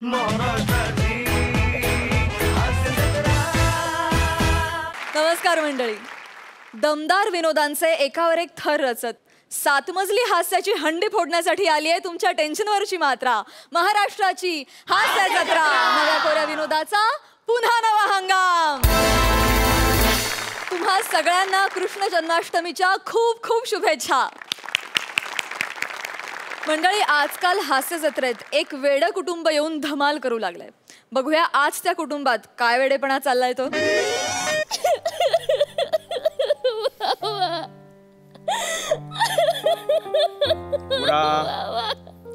नमस्कार मंडळी. दमदार विनोदांचे एकावर एक थर रचत 7 मजली हास्याची हंडी फोडण्यासाठी आली आहे तुमच्या टेन्शनवरची मात्रा. महाराष्ट्राची हास्य जत्रा. नव्या कोऱ्या विनोदाचा पुन्हा नवा हंगाम. तुम्हा सगळ्यांना कृष्ण जन्माष्टमीच्या खूप खूप शुभेच्छा. मंडळी, आजकाल हास्य जत्रेत एक वेडं कुटुंब येऊन धमाल करू लागलंय. बघूया आज त्या कुटुंबात काय वेडेपणा चाललाय तो.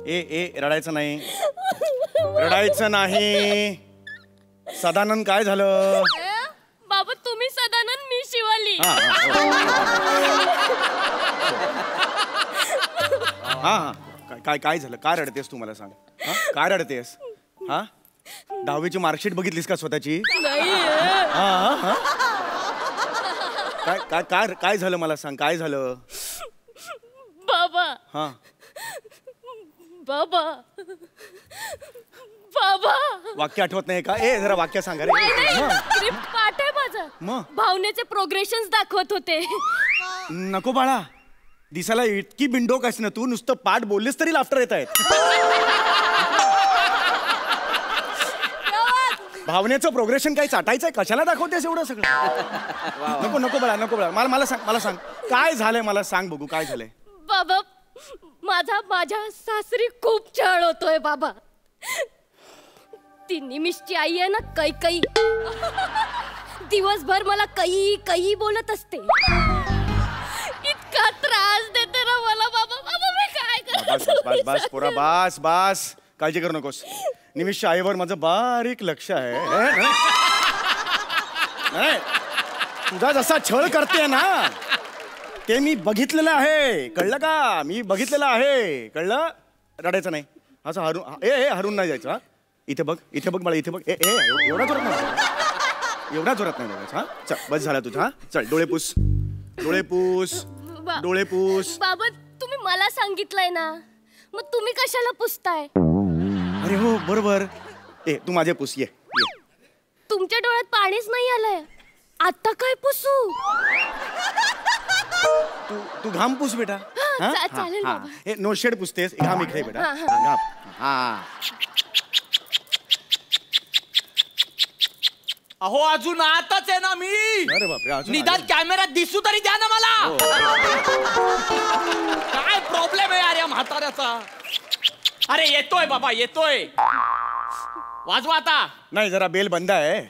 ए रडायचं नाही, रडायचं नाही. सदानंद काय झालं? बाबा तुम्ही सदानंद, मी शिवाली. हा काय काय झालं? काय रडतेस तू मला सांग. काय रडतेस? हा 10वीची मार्कशीट बघितलीस का स्वतःची? काय काय काय काय झालं मला सांग. काय झालं बाबा? हा बाबा बाबा वाक्य आठवत नाही का? ए जरा वाक्य सांगा रे. स्क्रिप्ट पाठ आहे माझा. भावनेचे प्रोग्रेशन्स दाखवत होते. नको बाळा, दिसायला इतकी बिंडोक आहेस ना तू. नुसतं पाठ बोललीस तरी लाफ्टर येत आहेत. भावनेचं प्रोग्रेशन काही चाटायचंय? कशाला दाखवतेस एवढं सगळं? नको नको बाळा, नको बाळा. मला सांग, मला सांग काय झालंय. मला सांग बघू काय झालंय. बाबा माझ्या सासरी खूप छळ होतोय बाबा. ती निमिषची आई आहे ना, कैकई, दिवसभर मला कई बोलत असते. इतका त्रास देते ना मला बाबा. बाबा मी काय करू? बस पोरा, बस बस. काळजी करू नकोस. निमिषच्या आईवर माझं बारीक लक्ष आहे. तुझा जसा छळ करते ना ते मी बघितलेलं आहे, कळलं का? मी बघितलेलं आहे, कळलं? रडायचं नाही. असं हरून नाही जायचं. हा इथे बघ, इथे बघ मला, इथे बघ. एवढा जोरात नाही, एवढा जोरात नाही बघायचं. हा चल, बस झाला तुझा. हा चल, डोळे पुस, डोळे पुस, डोळे पुस. बाबा तुम्ही मला सांगितलंय ना, मग तुम्ही कशाला पुसताय? अरे हो बरोबर. तू माझे पुस. ये. तुमच्या डोळ्यात पाणीच नाही आलंय. आता काय पुसू? तू घाम पुस बेटा. चालेल बाबा. नो शेड पुसतेस, घाम इकडे बेटा. घाम. अहो अजून आताच आहे ना मी. अरे बापरे, निदान कॅमेऱ्यात दिसू तरी द्या ना मला. काय प्रॉब्लेम आहे यार या म्हाताऱ्याचा? अरे येतोय बाबा, येतोय. वाजवा आता. नाही, जरा बेल बंद आहे.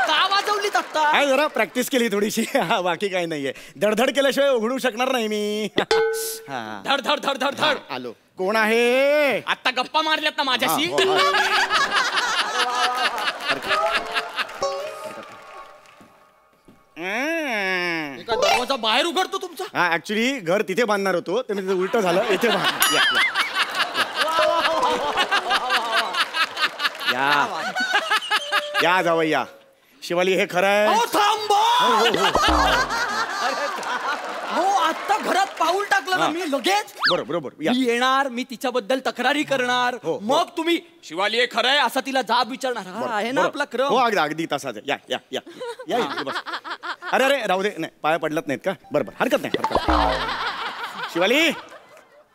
का वाजवलीत आता? काय जरा प्रॅक्टिस केली थोडीशी. बाकी काही नाहीये. धडधड केल्याशिवाय उघडू शकणार नाही मी. धड धड धड धड धड. आलो. कोण आहे? आता गप्पा मारल्यात ना माझ्याशी. दरवाजा बाहेर उघडतो तुमचा? हा ऍक्च्युली घर तिथे बांधणार होतो, ते मी उलट झालं. इथे या जावई या. शिवाली हे खरं आहे. हो आता घरात पाऊल टाकलं ना मी लगेच. बरोबर. मी येणार, मी तिच्याबद्दल तक्रारी करणार. मग तुम्ही शिवाली हे खरं आहे असं तिला जाब विचारणार. आहे ना आपला क्रम? हो अगदी तसाच. या या या या. अरे राहू दे. नाही पाया पडलत नाहीत का? बरोबर, हरकत नाही. शिवाली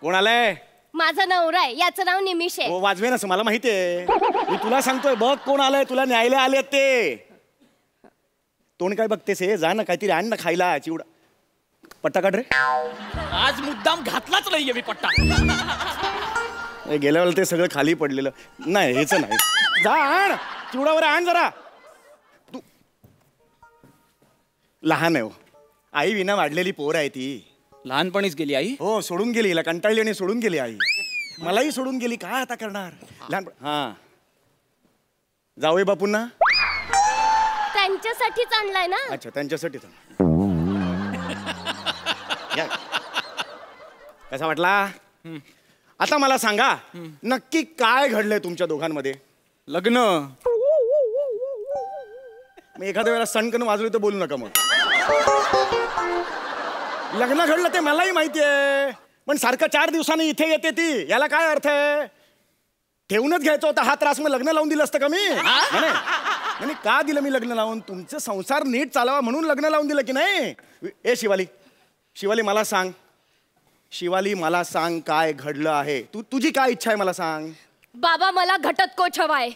कोण आलंय? माझा नवरा आहे, याचं नाव निमिष आहे. हो वाजवे नस, मला माहिती आहे. मी तुला सांगतोय बघ कोण आलंय. तुला न्यायला आले ते. तोंड काय बघतेस? हे जा ना, काहीतरी आण ना खायला. चिवडा पट्टा काढ रे. आज मुद्दाम घातलाच नाहीये मी पट्टा. गेल्या वेळेला ते सगळं खाली पडलेलं. नाही हेच नाही. जा आण चिवडावर, आण जरा. तू लहान आहे हो. आई विना वाढलेली पोर आहे ती. लहानपणीच गेली आई? हो सोडून गेली. हिला कंटाळली आणि सोडून गेली आई. मलाही सोडून गेली. काय आता करणार? लहानपण. हा जाऊया बापूंना. त्यांच्यासाठीच आणलाय ना. अच्छा त्यांच्यासाठीच. कसा वाटला? आता मला सांगा नक्की काय घडलंय तुमच्या दोघांमध्ये? लग्न. एखाद्या वेळेला सणकन वाजवली तर बोलू नका. मग लग्न घडलं ते मलाही माहिती आहे. पण सारखं 4 दिवसांनी इथे येते ती, याला काय अर्थ आहे? ठेवूनच घ्यायचं होता हा त्रास, मग लग्न लावून दिलं असतं का मी? नाही का दिलं मी लग्न लावून? तुमचं संसार नीट चालावा म्हणून लग्न लावून दिलं की नाही? ए शिवाली, शिवाली मला सांग, शिवाली मला सांग काय घडलं आहे? तुझी काय इच्छा आहे मला सांग. बाबा मला घटस्फोट हवाय.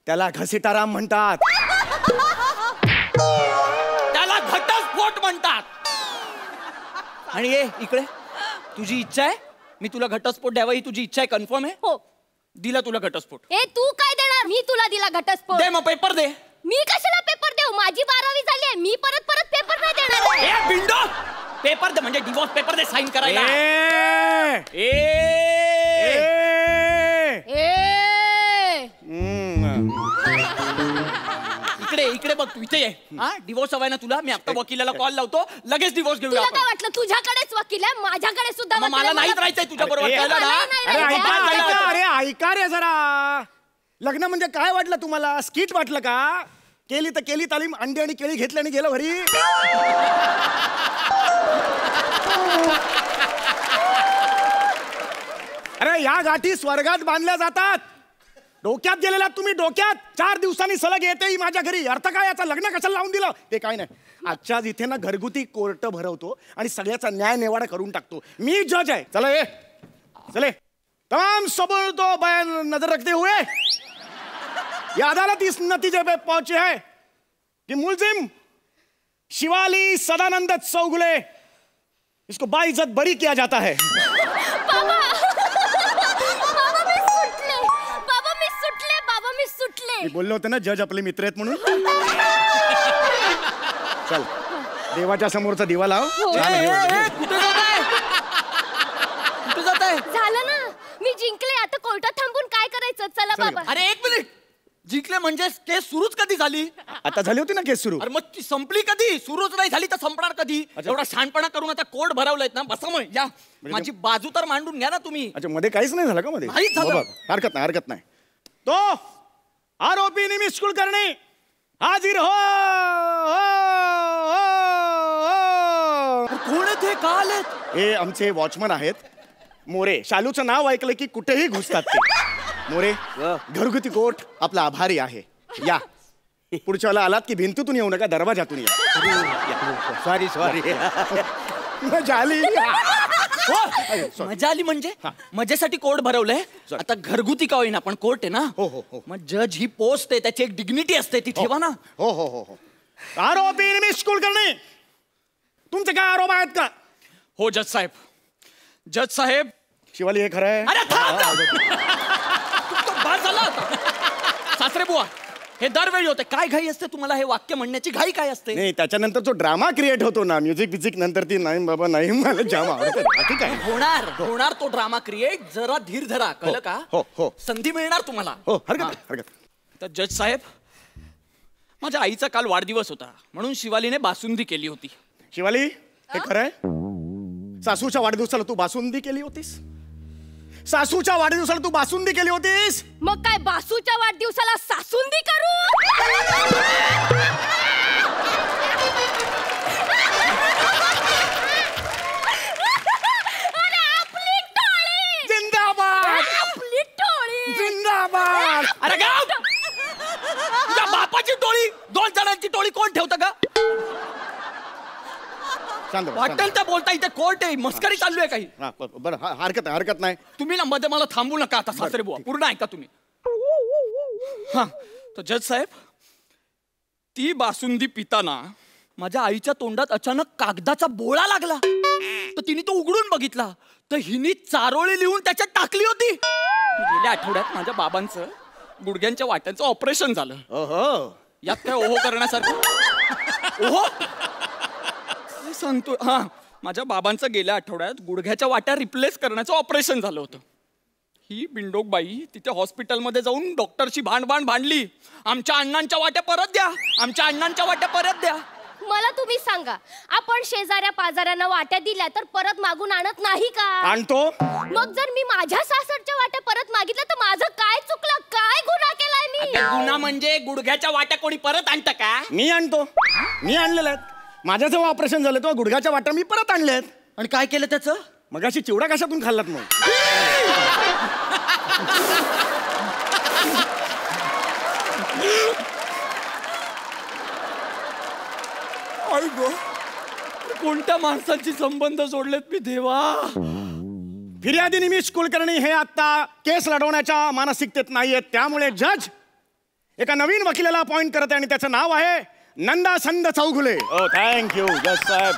त्याला घसीटाराम म्हणतात. त्याला घटस्फोट म्हणतात. आणि ये इकडे, तुझी इच्छा आहे मी तुला घटस्फोट द्यावा, ही तुझी इच्छा आहे? कन्फर्म आहे? हो. दिला तुला घटस्फोट. ए तू काय देणार? मी तुला दिला घटस्फोट. दे मग पेपर दे. मी कशाला पेपर देऊ? माझी 12वी झाली आहे. मी परत पेपर नाही देणार आहे. ए बिंडो, पेपर दे, म्हणजे डिवोर्स पेपर दे साइन करायला. ए! ए ए! इकडे इकडे बघ, तू इथे ये. हा, डिवोर्स हवाय ना तुला? मी आता वकिलाला कॉल लावतो, लगेच डिवोर्स घेऊया तुला आपण. काय वाटलं तुझ्याकडेच वकील आहे? माझ्याकडे सुद्धा मग वकील मला आहे. नाहीच राहायचंय तुझ्या बरोबर, अरे, कळलं ना? नाही, अरे नाही, ऐका नाही. ऐका, अरे ऐका रे जरा. लग्न म्हणजे काय वाटलं तुम्हाला? स्किट वाटलं का? केली तर केली तालीम, अंडी आणि केळी घेतली आणि गेलं घरी. अरे या गाठी स्वर्गात बांधल्या जातात. डोक्यात गेलेला तुम्ही, डोक्यात. 4 दिवसांनी सलग येते ही माझ्या घरी. अर्थ काय याचा? लग्न कशाला लावून दिलं? ते काय नाही. आजच्या इथे ना घरगुती कोर्ट भरवतो आणि सगळ्याचा न्याय निवाडा करून टाकतो. मी जज आहे. चला ये, चले. तमाम सबूत तो बयान नजर रखते हुए ये अदालत इस नतीजे पे पहुंची है कि मुलजिम शिवाली सदानंद चौगुले इसको बाइज्जत बरी किया जाता है. बाबा मी सुटले. मी बोललो होतं ना जज आपले मित्र आहेत म्हणून. चल देवाच्या समोरचा दिवा लाव. छान हे होतं. कुठे जात आहे? कुठे जात आहे? झालं ना, मी जिंकले. आता कोर्टात थांबून काय करायचं? चला चला. बाबा. अरे एक मिनिट, जिंकले म्हणजे केस सुरूच कधी झाली? आता झाली होती ना केस सुरू. अरे मग ती संपली कधी? सुरूच नाही झाली तर संपणार कधी? एवढा शहाणपणा करून आता कोर्ट भरवलायत ना, बसा मग या. माझी बाजू तर मांडून घ्या ना तुम्ही. अच्छा मध्ये काहीच नाही झालं का मध्ये? नाहीच झालं. हो बघ, हरकत नाही, हरकत नाही. तो आरोपी निमिष कुलकर्णी हाजीर हो. कोण आहे ते? का आलेत? हे आमचे वॉचमन आहेत मोरे. शालूचं नाव ऐकलं की कुठेही घुसतात ते. मोरे, घरगुती कोर्ट आपला आभारी आहे. या पुढच्या वेळेला आलात की भिंतीतून येऊ नका, दरवाजातून या. Sorry sorry. मजा आली. हो, अरे, sorry. मजा आली म्हणजे? मजेसाठी कोर्ट भरवलंय. आता घरगुती का होईना पण कोर्ट आहे ना. हो, हो, हो. मग जज ही पोस्ट आहे, त्याची एक डिग्निटी असते, ती ठेवा ना. हो हो हो हो. आरोपी निमिष कुलकर्णी तुमचे काय आरोप आहेत का? हो जज साहेब. जज साहेब. शिवाली हे खरं आहे? अरे थांब. तो बस झाला आता. सासरे बुवा, हे दरवेळी होते. काय घाई असते तुम्हाला? हे वाक्य म्हणण्याची घाई काय असते? नाही, त्याच्यानंतर जो ड्रामा क्रिएट होतो ना, म्युझिक बिझिक नंतर ती नाही बाबा नाही, मला जाम आवडतं. ठीक आहे. होणार तो ड्रामा क्रिएट. जरा धीर धरा, कळलं का? हो, हो. संधी मिळणार तुम्हाला. हो, हरकत नाही, हरकत. तर जज साहेब, माझ्या आईचा काल वाढदिवस होता म्हणून शिवालीने बासुंदी केली होती. शिवाली हे खरं आहे? सासूच्या वाढदिवसाला तू बासुंदी केली होतीस? सासूच्या वाढदिवसाला तू बासुंदी केली होतीस? मग काय बासूच्या वाढदिवसाला सासुंदी करू? अरे आपली टोळी. जिंदाबाद, आपली टोळी. जिंदाबाद. अरे गाव, तुझ्या बापाची टोळी, 2 जणांची टोळी कोण ठेवतं का? शांत बस, शांत वाटेल त्या बोलता, इथे कोर्ट आहे, मस्करी चालू आहे काही. बस. हा, बरं, हरकत नाही, हरकत नाही. तुम्ही ना मध्ये मला थांबू नका आता सासरे बुवा, पूर्ण ऐका तुम्ही. हा, तर जज साहेब, ती बासुंदी पिताना माझ्या आईच्या तोंडात अचानक कागदाचा बोळा लागला. तर तिने तो उघडून बघितला, तर हिने चारोळी लिहून त्याच्यात टाकली होती. गेल्या आठवड्यात माझ्या बाबांचं गुडघ्यांच्या वाट्यांचं ऑपरेशन झालं. ओहो. यात काय ओहो करण्यासारखं? ओहो सांगतो. हा, माझ्या बाबांचं गेल्या आठवड्यात गुडघ्याच्या वाट्या रिप्लेस करण्याचं ऑपरेशन झालं होतं. ही बिंडोक बाई तिथे हॉस्पिटलमध्ये जाऊन डॉक्टरशी भांडली. आमच्या अण्णांच्या वाट्या परत द्या, आमच्या अण्णांच्या वाट्या परत द्या. मला तुम्ही सांगा, आपण शेजाऱ्या पाजाऱ्यांना वाट्या दिल्या तर परत मागून आणत नाही का? आणतो. मग जर मी माझ्या सासरच्या वाट्या परत मागितल्या तर माझं काय चुकलं? काय गुन्हा केलाय मी? गुन्हा म्हणजे गुडघ्याच्या वाट्या कोणी परत आणतं का? मी आणतो. मी आणलेल्या आहेत. माझ्या जेव्हा ऑपरेशन झालं तेव्हा गुडघ्याच्या वाट्या मी परत आणल्यात. आणि काय केलं त्याचं? मग अशी चिवडा कशातून खाल्लात मग? आई गो, कोणत्या माणसांची संबंध जोडलेत मी देवा. फिर्यादी निमिष कुलकर्णी हे आता केस लढवण्याच्या मानसिकतेत नाहीयेत. त्यामुळे जज एका नवीन वकिलाला अपॉइंट करत आहे आणि त्याचं नाव आहे नंदा संद चौगुले. ओ थँक्यू जज साहेब.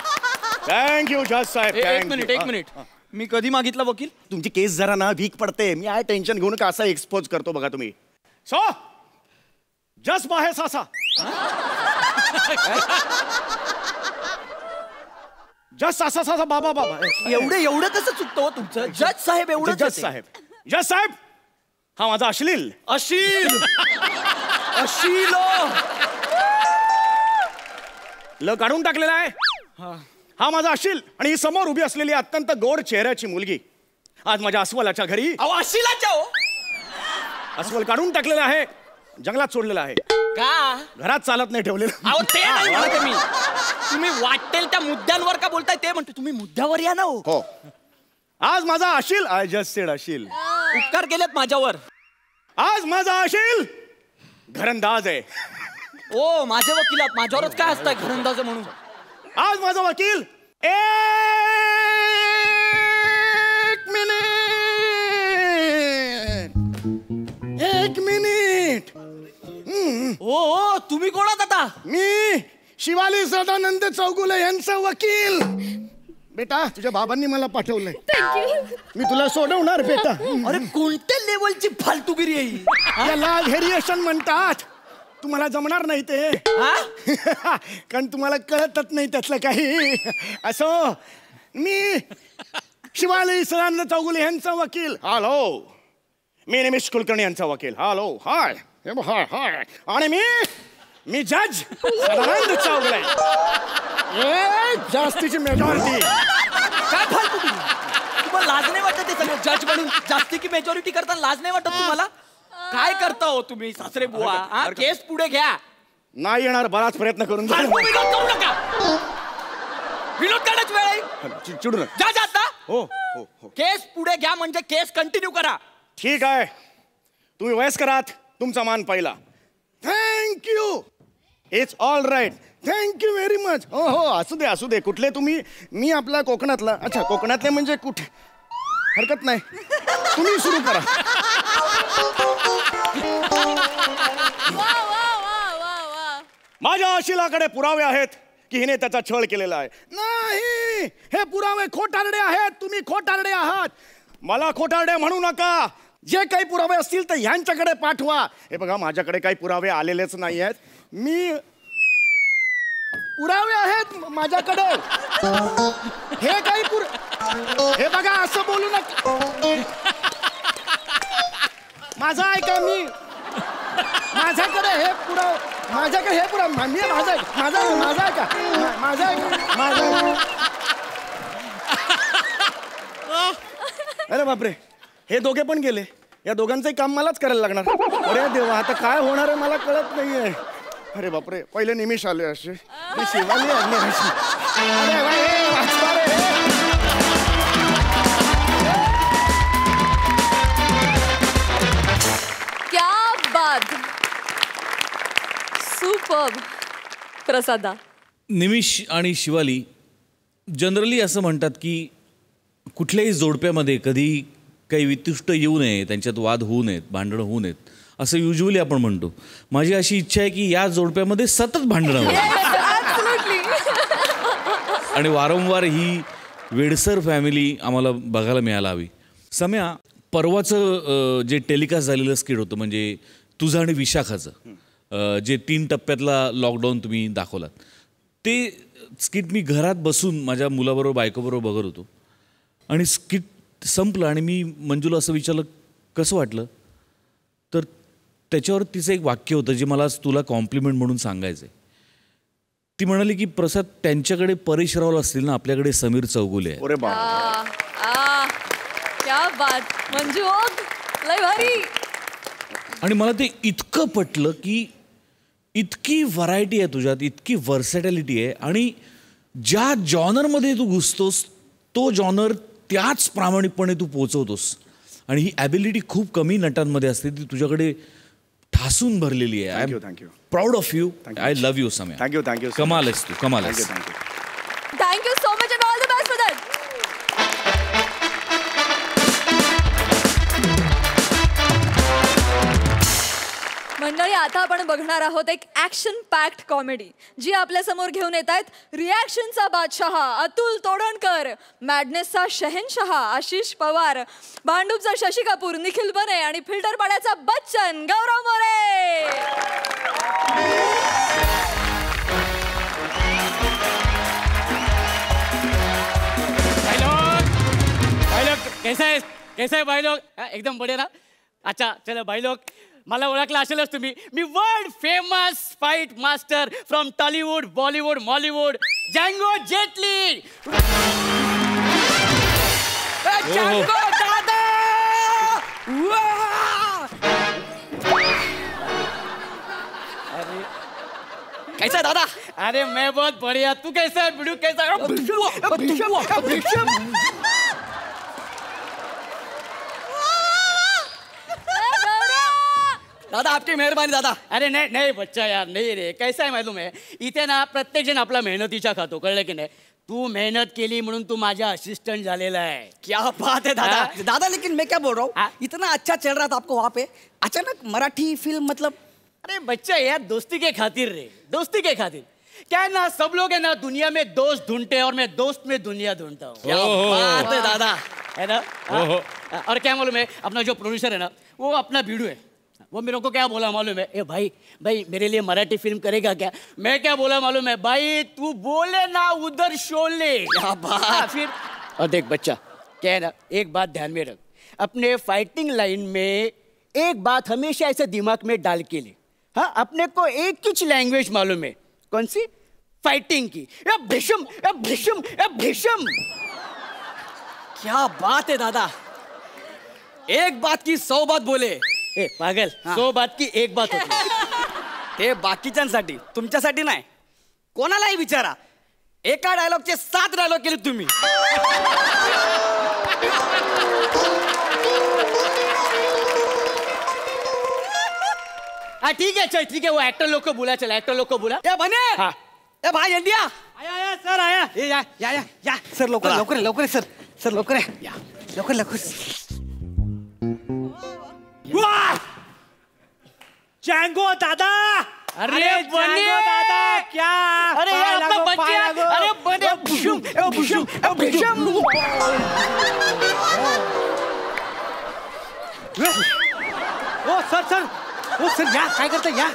थँक्यू जज साहेब. एक मिनिट मी कधी मागितला वकील? तुमची केस जरा ना वीक पडते. मी आहे टेन्शन घेऊन का असं एक्सपोज करतो बघा तुम्ही. सो जज बाहे सासा. जज सासा सासा बाबा बाबा. एवढं कसं चुकतं हो तुमचं? जज साहेब एवढं. जज साहेब. जज साहेब हा माझा अश्लील अशील ल काढून टाकलेला आहे. हा माझा अशील आणि ही समोर उभी असलेली अत्यंत गोड चेहऱ्याची मुलगी आज माझ्या अस्वलाच्या घरी. अशिलाच्या हो. अस्वल काढून टाकलेलं आहे. जंगलात सोडलेलं आहे. का? घरात चालत नाही ठेवलेलं. अहो ते नाही म्हणते मी. तुम्ही वाटेल त्या मुद्द्यांवर का बोलताय ते म्हणते. तुम्ही मुद्द्यावर या ना. हो आज माझा अशील. आय जस्ट सेड अशील. उपकार केलेत माझ्यावर. आज माझा अशील घरंदाज आहे. ओ माझे वकिलात माझ्यावरच काय असतंय घरंदाज म्हणून. आज माझा वकील एक मिनिट. ओ तुम्ही कोण आहात आता? मी शिवाली सदानंद चौगुले यांचा वकील. बेटा तुझ्या बाबांनी मला पाठवलंय. मी तुला सोडवणार बेटा. अरे कोणत्या लेवलची फालतूगिरी आहे ही? याला व्हेरिएशन म्हणतात. तुम्हाला जमणार नाही ते. कारण तुम्हाला कळतच नाही त्यातलं काही. असो मी शिवाली सदानंद चौगुले यांचा वकील. हॅलो मी निमिष कुलकर्णी यांचा वकील. हॅलो हाय हाय हाय. आणि मी जज सदानंद चौगुले. जास्तीची मेजॉरिटी. काय फालतू तुम्हाला लाज नाही वाटत? ते सगळं जज म्हणून जास्ती की मेजॉरिटी करताना लाज नाही वाटत तुम्हाला? काय करता हो तुम्ही सासरे बुवा? केस पुढे घ्या. नाही येणार. बराच प्रयत्न करून विनोद करू नका. विनोद करण्याची वेळ आहे. चिडू नका. जज आता हो हो हो केस पुढे घ्या म्हणजे केस कंटिन्यू करा. ठीक आहे. तुम्ही वयस्कर आहात. तुमचा मान पहिला. Thank you. It's all right. Thank you very much. हो हो असू दे असू दे. कुठले तुम्ही? मी आपला कोकणातला. अच्छा कोकणातले म्हणजे कुठे? हरकत नाही. तुम्ही सुरू करा. माझ्या अशिलाकडे पुरावे आहेत की हिने त्याचा छळ केलेला आहे. नाही हे पुरावे खोटारडे आहेत. तुम्ही खोटारडे आहात. मला खोटारडे म्हणू नका. जे काही पुरावे असतील तर ह्यांच्याकडे पाठवा. हे बघा माझ्याकडे काही पुरावे आलेलेच नाही आहेत. मी पुरावे आहेत माझ्याकडे. हे काही हे बघा असं बोलू नका. माझं ऐका. मी माझ्याकडे हे पुरावे. माझ्याकडे हे पुरावे. मी माझा ऐका. माझा अरे बापरे हे दोघे पण गेले. या दोघांचंही काम मलाच करायला लागणार. अरे देवा आता काय होणार आहे मला कळत नाहीये. अरे बापरे पहिले निमिष आले असे. मी शिवाली आले अशी. अरे वाचवा रे. क्या बात. सुपर्ब. प्रसादा. निमिष आणि शिवाली जनरली असं म्हणतात की कुठल्याही जोडप्यामध्ये कधी काही वितुष्ट येऊ नये, त्यांच्यात वाद होऊ नयेत, भांडणं होऊ नयेत असं युजली आपण म्हणतो. माझी अशी इच्छा आहे की या जोडप्यामध्ये सतत भांडणं व्हावी आणि वारंवार ही वेडसर फॅमिली आम्हाला बघायला मिळायला हवी. सम्या परवाचं जे टेलिकास्ट झालेलं स्किट होतं म्हणजे तुझं आणि विशाखाचं जे 3 टप्प्यातला लॉकडाऊन तुम्ही दाखवलात ते स्किट मी घरात बसून माझ्या मुलाबरोबर बायकोबरोबर बघत होतो आणि स्किट संपलं आणि मी मंजूला असं विचारलं कसं वाटलं तर त्याच्यावर तिचं एक वाक्य होतं जे मला तुला कॉम्प्लिमेंट म्हणून सांगायचं आहे. ती म्हणाली की प्रसाद त्यांच्याकडे परेश रावल असतील ना, आपल्याकडे समीर चौगुले आहे. अरे बाप. क्या बात मंजू ओक, लय भारी. आणि मला ते इतकं पटलं की इतकी व्हरायटी आहे तुझ्यात, इतकी वर्सॅटॅलिटी आहे आणि ज्या जॉनरमध्ये तू घुसतोस तो जॉनर त्याच प्रामाणिकपणे तू पोचवतोस. आणि ही ॲबिलिटी खूप कमी नटांमध्ये असते, ती तुझ्याकडे ठासून भरलेली आहे. Thank you thank you proud of you. I love you Samya. Thank you कमाल आहेस तू, कमाल थँक्यू आहेस. Thank you. Thank you so much and all the best for that. मंडळी, आता आपण बघणार आहोत एक ऍक्शन पॅक्ड कॉमेडी जी आपल्या समोर घेऊन येत आहेत रिॲक्शनचा बादशहा अतुल तोडणकर, मॅडनेसचा शहेनशहा आशिष पवार, भांडूपचा शशी कपूर निखिल बने आणि फिल्टर पाड्याचा बच्चन गौरव मोरे. भाई लोग कैसा है भाई लोग? एकदम बढ़िया ना. अच्छा चलो भाई लोग, मला ओळखलं असेलच तुम्ही. मी world famous fight master from Tollywood, Bollywood, Mollywood, Django Jaitley. Django दादा. कैसा है दादा? अरे मैं बहुत बढ़िया. तू कैसा है बिडू? कैसा है? दादा आपकी मेहरबानी दादा. अरे नाही नाही बच्चा यार, नाही रे. कैसा आहे मालूम आहे, इथे ना प्रत्येक जण आपला मेहनतीच्या खातो, कळलं की नाही. तू मेहनत केली म्हणून तू माझा असिस्टंट झालेला है. क्या बात है दादा. दादा लेकिन मैं क्या बोल रहा हूँ, इतना अच्छा चल रहा था आपको वहाँ पे, अचानक मराठी फिल्म मतलब. अरे बच्चा यार, दोस्ती के खातिर रे, दोस्ती के खातिर. क्या है ना, सब लोग है ना दुनिया में दोस्त ढूंढते हैं और मैं दोस्त में दुनिया ढूंढता हूँ. क्या बात है दादा. है ना. और क्या मालूम है, अपना जो प्रोड्यूसर है ना, वो अपना बीड़ू है. वो मेरे को क्या बोला मालूम है, ए भाई भाई मेरे लिए मराठी फिल्म करेगा क्या? मैं क्या बोला मालूम है, भाई तू बोले ना उधर शोले. क्या बात. फिर और देख बच्चा, क्या है ना, एक बात ध्यान में रख. अपने फाइटिंग लाइन में एक बात हमेशा ऐसे दिमाग में डाल के ले. हाँ, अपने को एक ही लैंग्वेज मालूम है. कौन सी? फाइटिंग की. या भीषम, या भीषम, या भीषम. क्या बात है दादा. एक बात की 100 बात बोले. ए पागल, 100 बात की एक बात होती. ते बाकीच्यांसाठी, तुमच्यासाठी नाही. कोणालाही विचारा, एका डायलॉगचे 7 डायलॉग केले तुम्ही. हाँ ठीक है, चल ठीक है, वो एक्टर लोग को बुला, चल एक्टर लोग को बुला. ए बने. हाँ. ए भाई इंडिया. आया सर आया. ए या सर लवकर लवकर लवकर सर. सर लवकर या लवकर लवकर. जँगो दादा. अरे बने दादा क्या. अरे यार अपना बच्चा. अरे बने भुशुम, भुशुम, भुशुम. ओ सर ओ सर या, काय करताय या.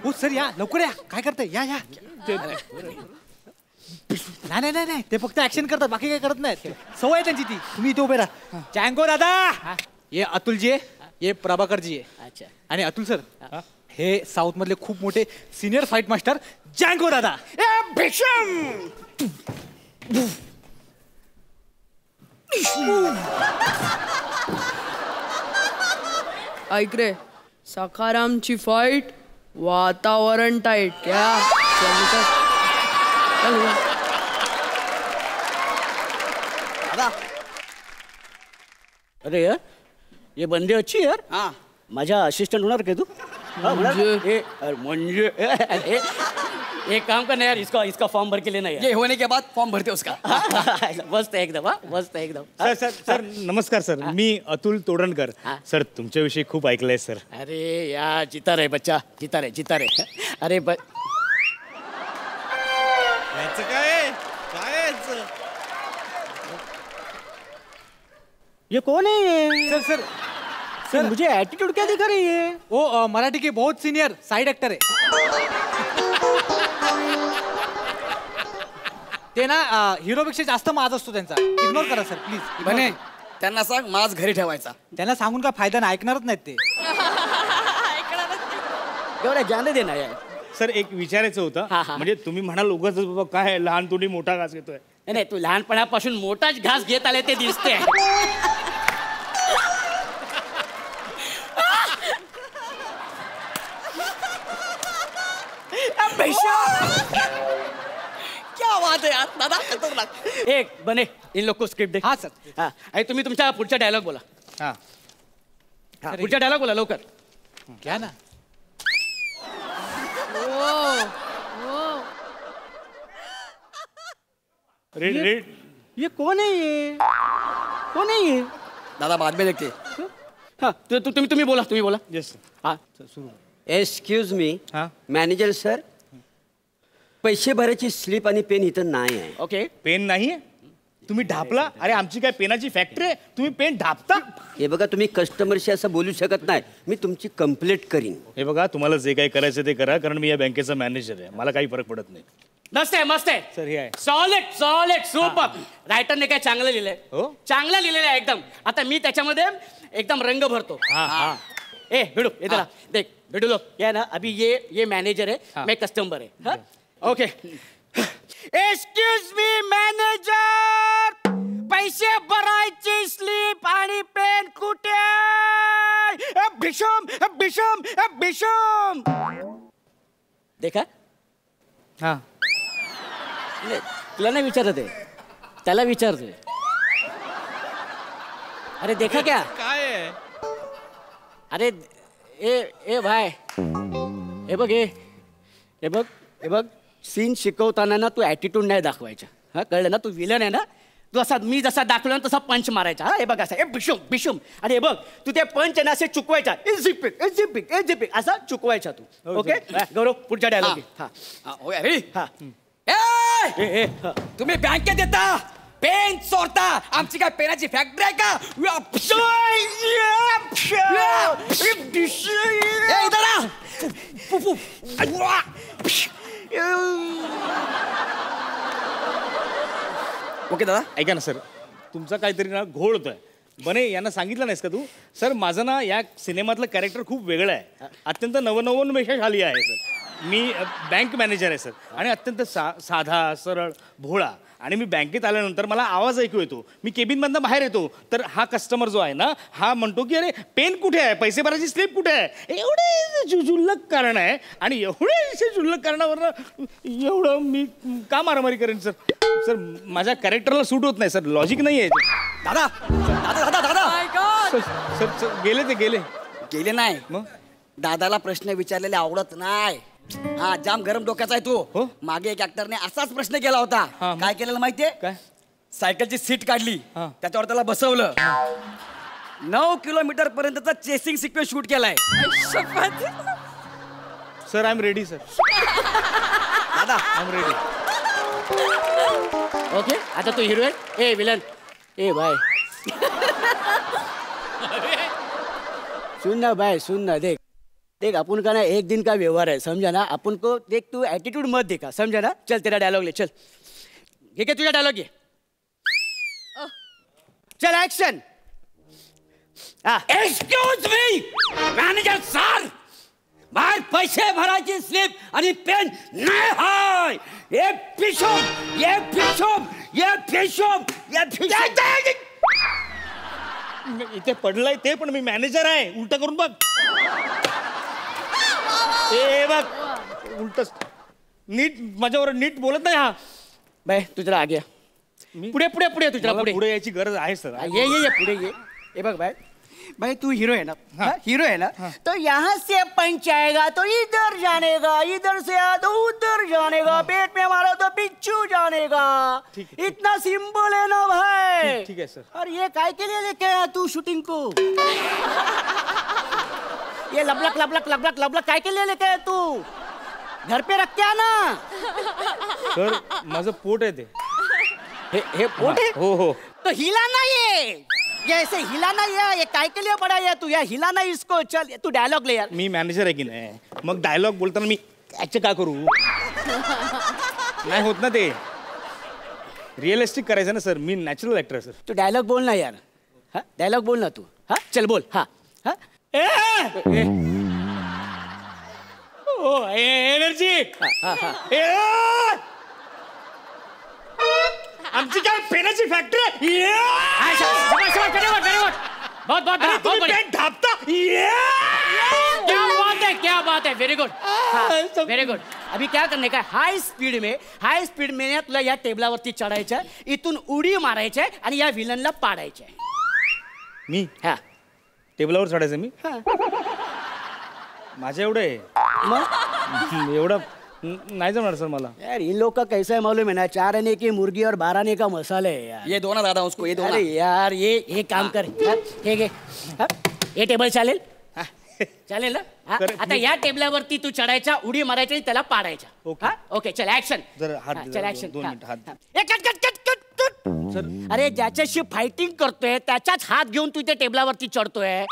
ओ सर या लवकर या, काय करताय या या. नाही नाही नाही, ते फक्त ऍक्शन करतात, बाकी काय करत नाहीत. सवय आहे त्यांची ती. तुम्ही इथे उभे राहा. जँगो दादा. ये अतुल जी आहे, ये प्रभाकर जी आहे. अच्छा. आणि अतुल सर हे साऊथ मधले खूप मोठे सिनियर फाईट मास्टर जँगो दादा. ऐक रे, सखारामची फाईट, वातावरण टाईट. क्या दादा. अरे यार, ये बंदे अच्छी है यार. हाँ. माझा असिस्टंट होणार काय तू? हाँ, होणार? म्हणजे? ए, अरे म्हणजे एक काम करना यार, इसका फॉर्म भर के लेना यार. ये होने के बाद फॉर्म भरते उसका. मस्त आहे एकदम. हाँ मस्त आहे एकदम. सर सर सर नमस्कार सर. मी अतुल तोडणकर. सर तुमच्याविषयी खूप ऐकलंय सर. अरे यार जीता रहे बच्चा, जीता रहे. अरे ये कौन है ये? सर सर सर मुझे एटीट्यूड क्या दिखा रही है? वो मराठी के बहुत सीनियर साइड एक्टर आहे. ते ना हिरोपेक्षा जास्त माज असतो त्यांचा. इग्नोर करा सर प्लीज. बने त्यांना सांग माज घरी ठेवायचा. त्यांना सांगून काय फायदा नाही, ऐकणारच नाहीत ते. एवढ्या जाने देना यार. सर एक विचारायचं होतं हा, हा. म्हणजे तुम्ही म्हणाल उगाच बाबा काय लहान तुडी मोठा घास घेतोय. नाही तू लहानपणापासून मोठाच घास घेत आले ते दिसते. क्या बात आहे यार दादा खतरनाक. एक बने इन लोग को स्क्रिप्ट दे. हा सर. हा आणि तुम्ही तुमचा पुढचा डायलॉग बोला. हा हा, पुढचा डायलॉग बोला लवकर. घ्या ना. रेड रेड ये कौन है ये कौन है ये. दादा बाद में देखते. हा तुम्ही बोला. येस हा एक्सक्यूज मी हा मॅनेजर सर पैसे भरायची स्लिप आणि पेन इथं नाही आहे. ओके. पेन नाहीये तुम्ही ढापला. अरे आमची काय पेनाची फॅक्टरी आहे तुम्ही पेन ढापता. हे बघा तुम्ही कस्टमरशी असं बोलू शकत नाही. मी तुमची कंप्लेंट करीन. हे बघा तुम्हाला जे काही करायचं ते करा कारण मी या बँकेचा मॅनेजर आहे मला काही फरक पडत नाही. मस्त आहे सर हे आहे सॉलिड सुपर. रायटरने काय चांगलं लिहिलंय. हो? चांगलं लिहिलेलं आहे एकदम. आता मी त्याच्यामध्ये एकदम रंग भरतो. हा. ए भिडू इधर देख भिडू लो ये ना अभी ये मैनेजर है मैं कस्टमर है. ओके. एक्सक्यूज मी मॅनेजर पैसे भरायची स्लिप आणि पेन कुठे. भीषम देखा. हा तुला नाही विचारत आहे त्याला विचारतोय. अरे देखा क्या काय आहे. अरे ए भाई हे बघ सीन शिकवताना ना तू ॲटिट्यूड नाही दाखवायचा. हा कळलं ना. तू विलन आहे ना. तू असा मी जसा दाखवला ना तसा पंच मारायचा. हा हे बघ असा बिशुम आणि हे बघ तू ते पंच आहे ना असे चुकवायचा. इजिपिक असा चुकवायचा तू. ओके गौरव पुढच्या डायलॉग. हा हो अरे हा ए तुम्ही बँकेत येता पेन चोरता आमची काय पेनाची फॅक्टरी आहे का. ए, इधर आ. ओके दादा. ऐका ना सर तुमचा काहीतरी ना घोळ होतोय. बने यांना सांगितलं नाहीस का तू. सर माझं ना या सिनेमातलं कॅरेक्टर खूप वेगळं आहे. अत्यंत नवनवोन्मेषशाली आहे सर. मी बँक मॅनेजर आहे सर आणि अत्यंत साधा सरळ भोळा. आणि मी बँकेत आल्यानंतर मला आवाज ऐकू येतो. मी केबिनमधनं बाहेर येतो तर हा कस्टमर जो आहे ना हा म्हणतो की अरे पेन कुठे आहे पैसे भरायची स्लिप कुठे आहे. एवढे जुल्लक कारण आहे आणि एवढे जुल्लक कारणावर एवढं मी का मारामारी करेन सर. सर माझ्या कॅरेक्टरला सूट होत नाही सर. लॉजिक नाही आहे. दादा दादा दादा दादा सर गेले नाही मग दादाला प्रश्न विचारलेले आवडत नाही. हा जाम गरम डोक्याचा आहे हो? तू. मागे एक ऍक्टरने असाच प्रश्न केला होता. हा, मग? काय केलेलं माहितीये काय सायकलची सीट काढली हा. त्याच्यावर त्याला बसवलं 9 किलोमीटर पर्यंतचा चेसिंग सिक्वेन्स शूट केलाय. Sir I am ready sir. दादा आय एम रेडी. ओके आता तू हिरो आहे. ए विलन ए भाई सुन ना देख अपन का ना एक दिन का व्यवहार है समझा ना. अपन को देख तू एटीट्यूड मत देखा समझा ना. चल तेरा डायलॉग ले चल. ये क्या तुझा डायलॉग ये चल action. Excuse me manager sir बाहेर पैसे भरायची स्लिप आणि पेन नाही हाय. ये पिशोम इथे पडलंय ते पण मी मॅनेजर आहे. उलट करून बघ. ए बघ उलट नीट माझ्यावर नीट बोलत नाही हा. भाई तुझरा आ गया. पुढे तुझरा मला पुढे पुढे यायची गरज आहे सर. ये पुढे ये बघ भाई तू हीरो है ना. हीरो है ना तो यहाँ से पंच आएगा तो इधर जानेगा इधर से आ तो उधर जानेगा पेट में मारा तो पिच्चू जानेगा. इतना सिंपल है ना भाई. ठीक है सर. और ये काय के लिए लेके आया तू शूटिंग को. ये लबलक काय के लिए लेके आया तू. घर पे रख के आना. सर माझं पोट आहे ते. हे पोट है हो तो हिलाना ये ऐसे हिलाना ये काय के लिए पड़ा है तू. या हिलाना इसको. चल तू डायलॉग ले यार. मी मॅनेजर आहे की नाही. मग डायलॉग बोलताना मी ऍक्ट का करू. नाही होत ना ते. रिअलिस्टिक करायचं ना सर. मी नॅचरल ऍक्टर आहे सर. तू डायलॉग बोल ना यार. हा डायलॉग बोल ना तू. हा चल बोल. हा एनर्जी आमची काय पेनाची फॅक्टरी बहुत बहुत ढापता क्या बात है वेरी गुड वेरी गुड अभी क्या करने का हाई स्पीड में तुला या टेबलावरती चढायचं इथून उडी मारायचं आणि या विलनला पाडायचं. मी हा टेबलावर चढायचं मी माझ्या एवढं आहे मग एवढं नाही जमणार सर मला. यार इन लोग का कैसा है मालूम है ना 4 आने की मुर्गी और 12 आने का मसाला है यार. ये दो ना दादा उसको ये दो ना. अरे यार ये काम कर हे घे हे टेबल चालेल चालेल ना आता या टेबलावरती तू चढायचा उडी मारायची आणि त्याला पाडायचा. ओके चल ऍक्शन चल ऍक्शन 2 मिनिट हात अरे ज्याच्याशी फायटिंग करतोय त्याच्याच हात घेऊन तू त्या टेबलावरती चढतोय.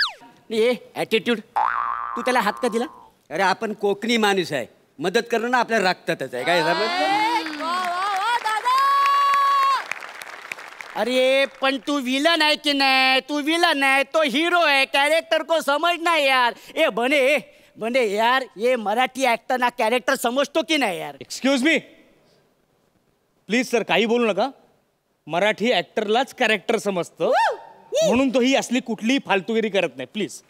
ये ऍटिट्यूड तू त्याला हात का दिला. अरे आपण कोकणी माणूस आहे मदत करणं ना आपल्या रक्तातच आहे काय अरे पण तू विलन आहे की नाही तू विलन आहे तो हीरो है कैरेक्टर को समझना यार. ए बने यार ये मराठी एक्टर ना कैरेक्टर समझतो की नाही यार. एक्सक्यूज मी प्लीज सर काही बोलू नका. मराठी ऍक्टरलाच कॅरेक्टर समजतं म्हणून तो ही असली कुठलीही फालतूगिरी करत नाही प्लीज.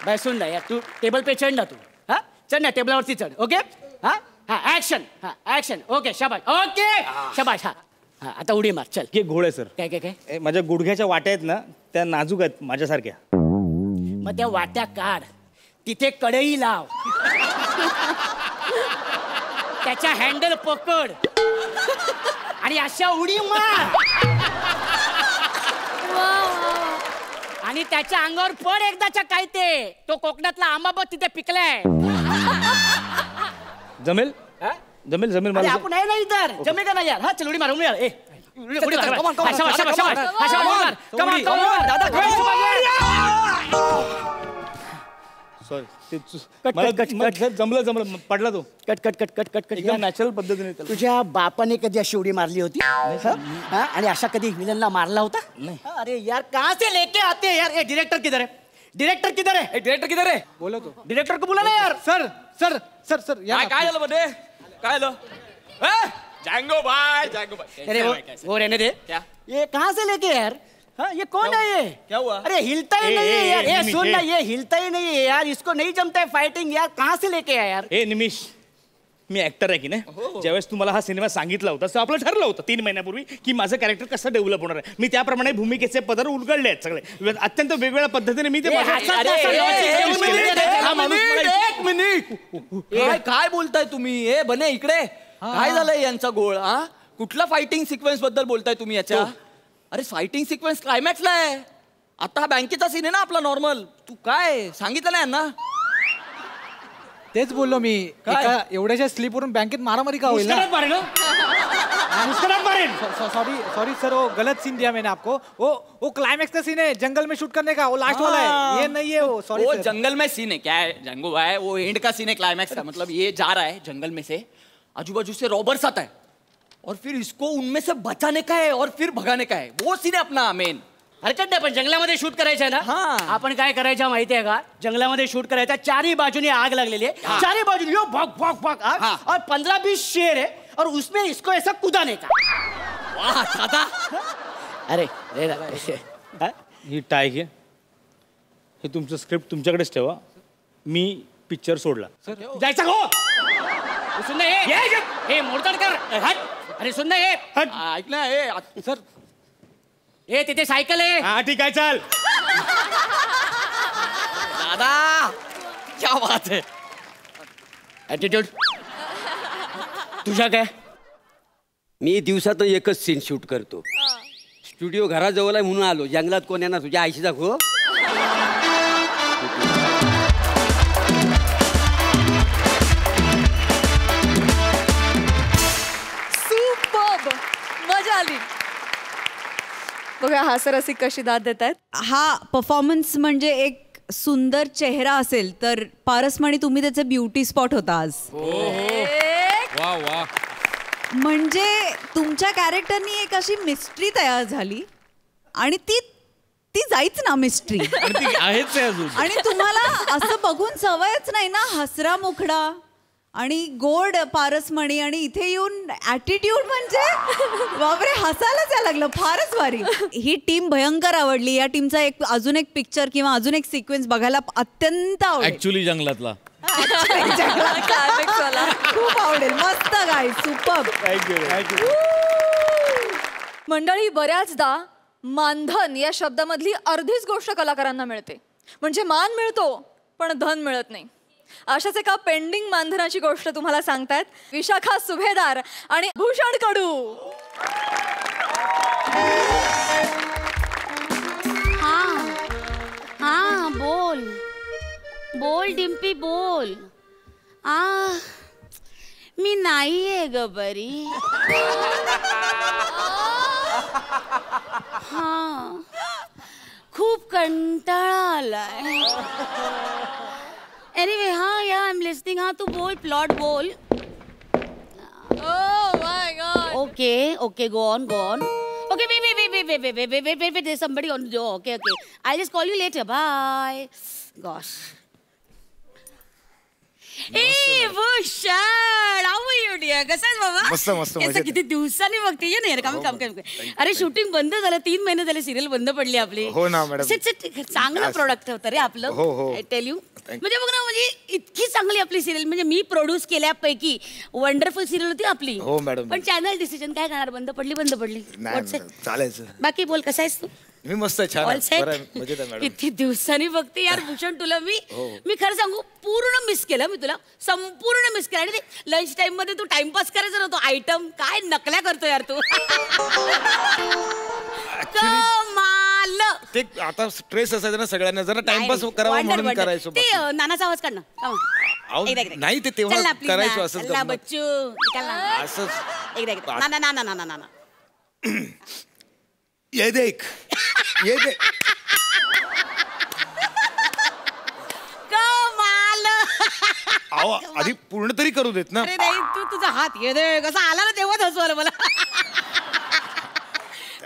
बाय सुन ना यार तू टेबल पे चढ ना तू हा चढ ना टेबलावरती चढ. ओके हा हा ऍक्शन ओके शाबाश ओके शाबाश. हा आता उडी मार चल. हे घोळ आहे सर. काय माझ्या गुडघ्याच्या वाट्या आहेत ना त्या नाजूक आहेत माझ्यासारख्या. मग त्या वाट्या काढ तिथे कढई लाव त्याच्या हँडल पकड आणि अशा उडी मार आणि त्याच्या अंगावर पड एकदाच्या काय ते तो कोकणातला आंबा बघ तिथे पिकलाय. जमेल जमेल जमेल मला. आपण आहे ना इतर जमेल का नाही यार. हा चल उडी मार उडी मार. सॉरी जमलं पडला तो. कट नॅचरल पद्धतीने. तुझ्या बापाने कधी अशी उडी मारली होती आणि अशा कधी विलनला मारला होता. अरे यार कहाँ से लेके आते हैं यार. ए डायरेक्टर किधर है डायरेक्टर किधर है बोलो तो डायरेक्टर को बोला ना यार. सर सर सर सर यार काय झालं मध्ये काय झालं. जँगो भाई अरे वो रहने दे. ये कहाँ से लेके यार. हाँ ये कौन है ये. क्या हुआ. अरे हिलता ही नहीं है यार. ये सुन ना ये हिलता ही नहीं है यार. इसको नहीं जमता है फाइटिंग यार. कहाँ से लेके आया यार. ए निमिष मी ऍक्टर आहे की नाही. ज्यावेळेस तुम्हाला हा सिनेमा सांगितला होता तर आपलं ठरलं होतं 3 महिन्यापूर्वी की माझं कॅरेक्टर कसं डेव्हलप होणार आहे. मी त्याप्रमाणे भूमिकेचे पदर उलगडले आहेत सगळे अत्यंत वेगवेगळ्या पद्धतीने मी ते. एक मिनिट काय बोलताय तुम्ही. ए बने इकडे काय झालंय यांचा गोळ. हा कुठला फायटिंग सिक्वेन्स बद्दल बोलताय तुम्ही याच्या. अरे फायटिंग सिक्वेन्स क्लायमॅक्सला आहे. आता हा बँकेचा सीन आहे ना आपला नॉर्मल. तू काय सांगितलं नाही यांना. तेच बोललो मी एवढ्याशा स्लीपवरून बँकेत मारामारी का होईल. सॉरी सर वो गलत सीन दिया मैंने आपको. वो क्लाइमैक्स का सीन है जंगल में शूट करने का. वो लास्ट वाला है ये नहीं है. वो सॉरी वो जंगल में सीन है क्या है जंगू भाई. वो एंड का सीन है क्लाइमैक्स का. मतलब ये जा रहा है जंगल में से आजू बाजू से रॉबर्स आता है और फिर इसको उनमें से बचाने का है और फिर भगाने का है. वो सीन है अपना मेन. हरकत नाही पण जंगलामध्ये शूट करायचं आहे ना. आपण काय करायचं माहिती आहे का जंगलामध्ये शूट करायचं. 4 बाजूने आग लागलेली आहे. 4 बाजूने यो भग भग भग आग और 15-20 शेर है और उसमें इसको ऐसा कुदाने का. वाह दादा. अरे ही टाय घे. हे तुमचं स्क्रिप्ट तुमच्याकडेच ठेवा. मी पिक्चर सोडला. जायचा हो. सुन ना हे मोडतोड कर. अरे सुन ना हे ऐक ना. ए सर ए तिथे सायकल आहे. हा ठीक आहे चाल. दादा क्या बात है. ऍटिट्यूड तुझ्या काय. मी दिवसातून एकच सीन शूट करतो. स्टुडिओ घराजवळ आहे म्हणून आलो. जंगलात कोण येणार तुझ्या आईशीचा खो. सुपर्ब मजा आली. बघा हास्यरसिक कशी दाद देत आहेत. हा परफॉर्मन्स म्हणजे एक सुंदर चेहरा असेल तर पारस म्हणे तुम्ही त्याचे ब्युटी स्पॉट होता आज. वा वा. म्हणजे तुमच्या कॅरेक्टरनी एक अशी मिस्ट्री तयार झाली आणि ती ती जाईच ना मिस्ट्री. आणि ती आहेच आहे अजून. आणि तुम्हाला असं बघून सवयच नाही ना, हसरा मुखडा आणि गोड पारसमणी, आणि इथे येऊन ऍटिट्यूड म्हणजे बापरे, हसायलाच यायला लागलं. फारच भारी. ही टीम भयंकर आवडली. या टीमचा एक अजून एक पिक्चर किंवा अजून एक सिक्वेन्स बघायला अत्यंत आवडेल. ऍक्च्युली जंगलातला खूप आवडेल. मस्त गाय, सुपर. थँक्यू. मंडळी, बऱ्याचदा मानधन या शब्दामधली अर्धीच गोष्ट कलाकारांना मिळते. म्हणजे मान मिळतो पण धन मिळत नाही. अशाच एका पेंडिंग मानधनाची गोष्ट तुम्हाला सांगतायत विशाखा सुभेदार आणि भूषण कडू. हा बोल बोल डिम्पी बोल. मी नाहीये ग बरी. हा खूप कंटाळा आलाय. एनिवे या आय एम लिस्निंग. हा तू बोल, प्लॉट बोल. Okay go on. Okay, wait. There's somebody on the door. Okay. I'll just call you later. Bye. Gosh. Hey, Bhushan, how are you dear? कसं आहेस बाबा? मस्त. याचं किती दिवसांनी बघते. ये ना काम. अरे शूटिंग बंद झालं, 3 महिने झाले, सिरियल बंद पडली आपली. हो ना मॅडम. चांगलं प्रोडक्ट होतं रे आपलं. हो. I tell you. म्हणजे बघ ना, म्हणजे इतकी चांगली आपली सिरियल, म्हणजे मी प्रोड्यूस केल्यापैकी वंडरफुल सिरियल होती आपली. हो मॅडम. पण चॅनल डिसिजन काय करणार, बंद पडली. चालायचं. बाकी बोल, कसा आहेस तू? मी मस्त आहे, छान. किती दिवसांनी बघते यार भूषण तुला मी खरं सांगू, पूर्ण मिस केलं मी तुला, संपूर्ण मिस केलं. आणि ते लंच टाइम मध्ये तू टाइमपास करायचा नव्हतो, आयटम काय नकल्या करतो यार तू. कमाल. ते आता स्ट्रेस असायचा ना सगळ्यांना, जरा टाइमपास करावा म्हणून करायचो. ते नानाचा आवाज काढ ना. नाही ते तेव्हा करायचो असंच. बच्चू असंच. ना ये देख. कमाल. आधी पूर्ण तरी करू देत ना. अरे नाही, तू तुझा हात ये दे कसा आला ना तेव्हाच हसू आलं मला.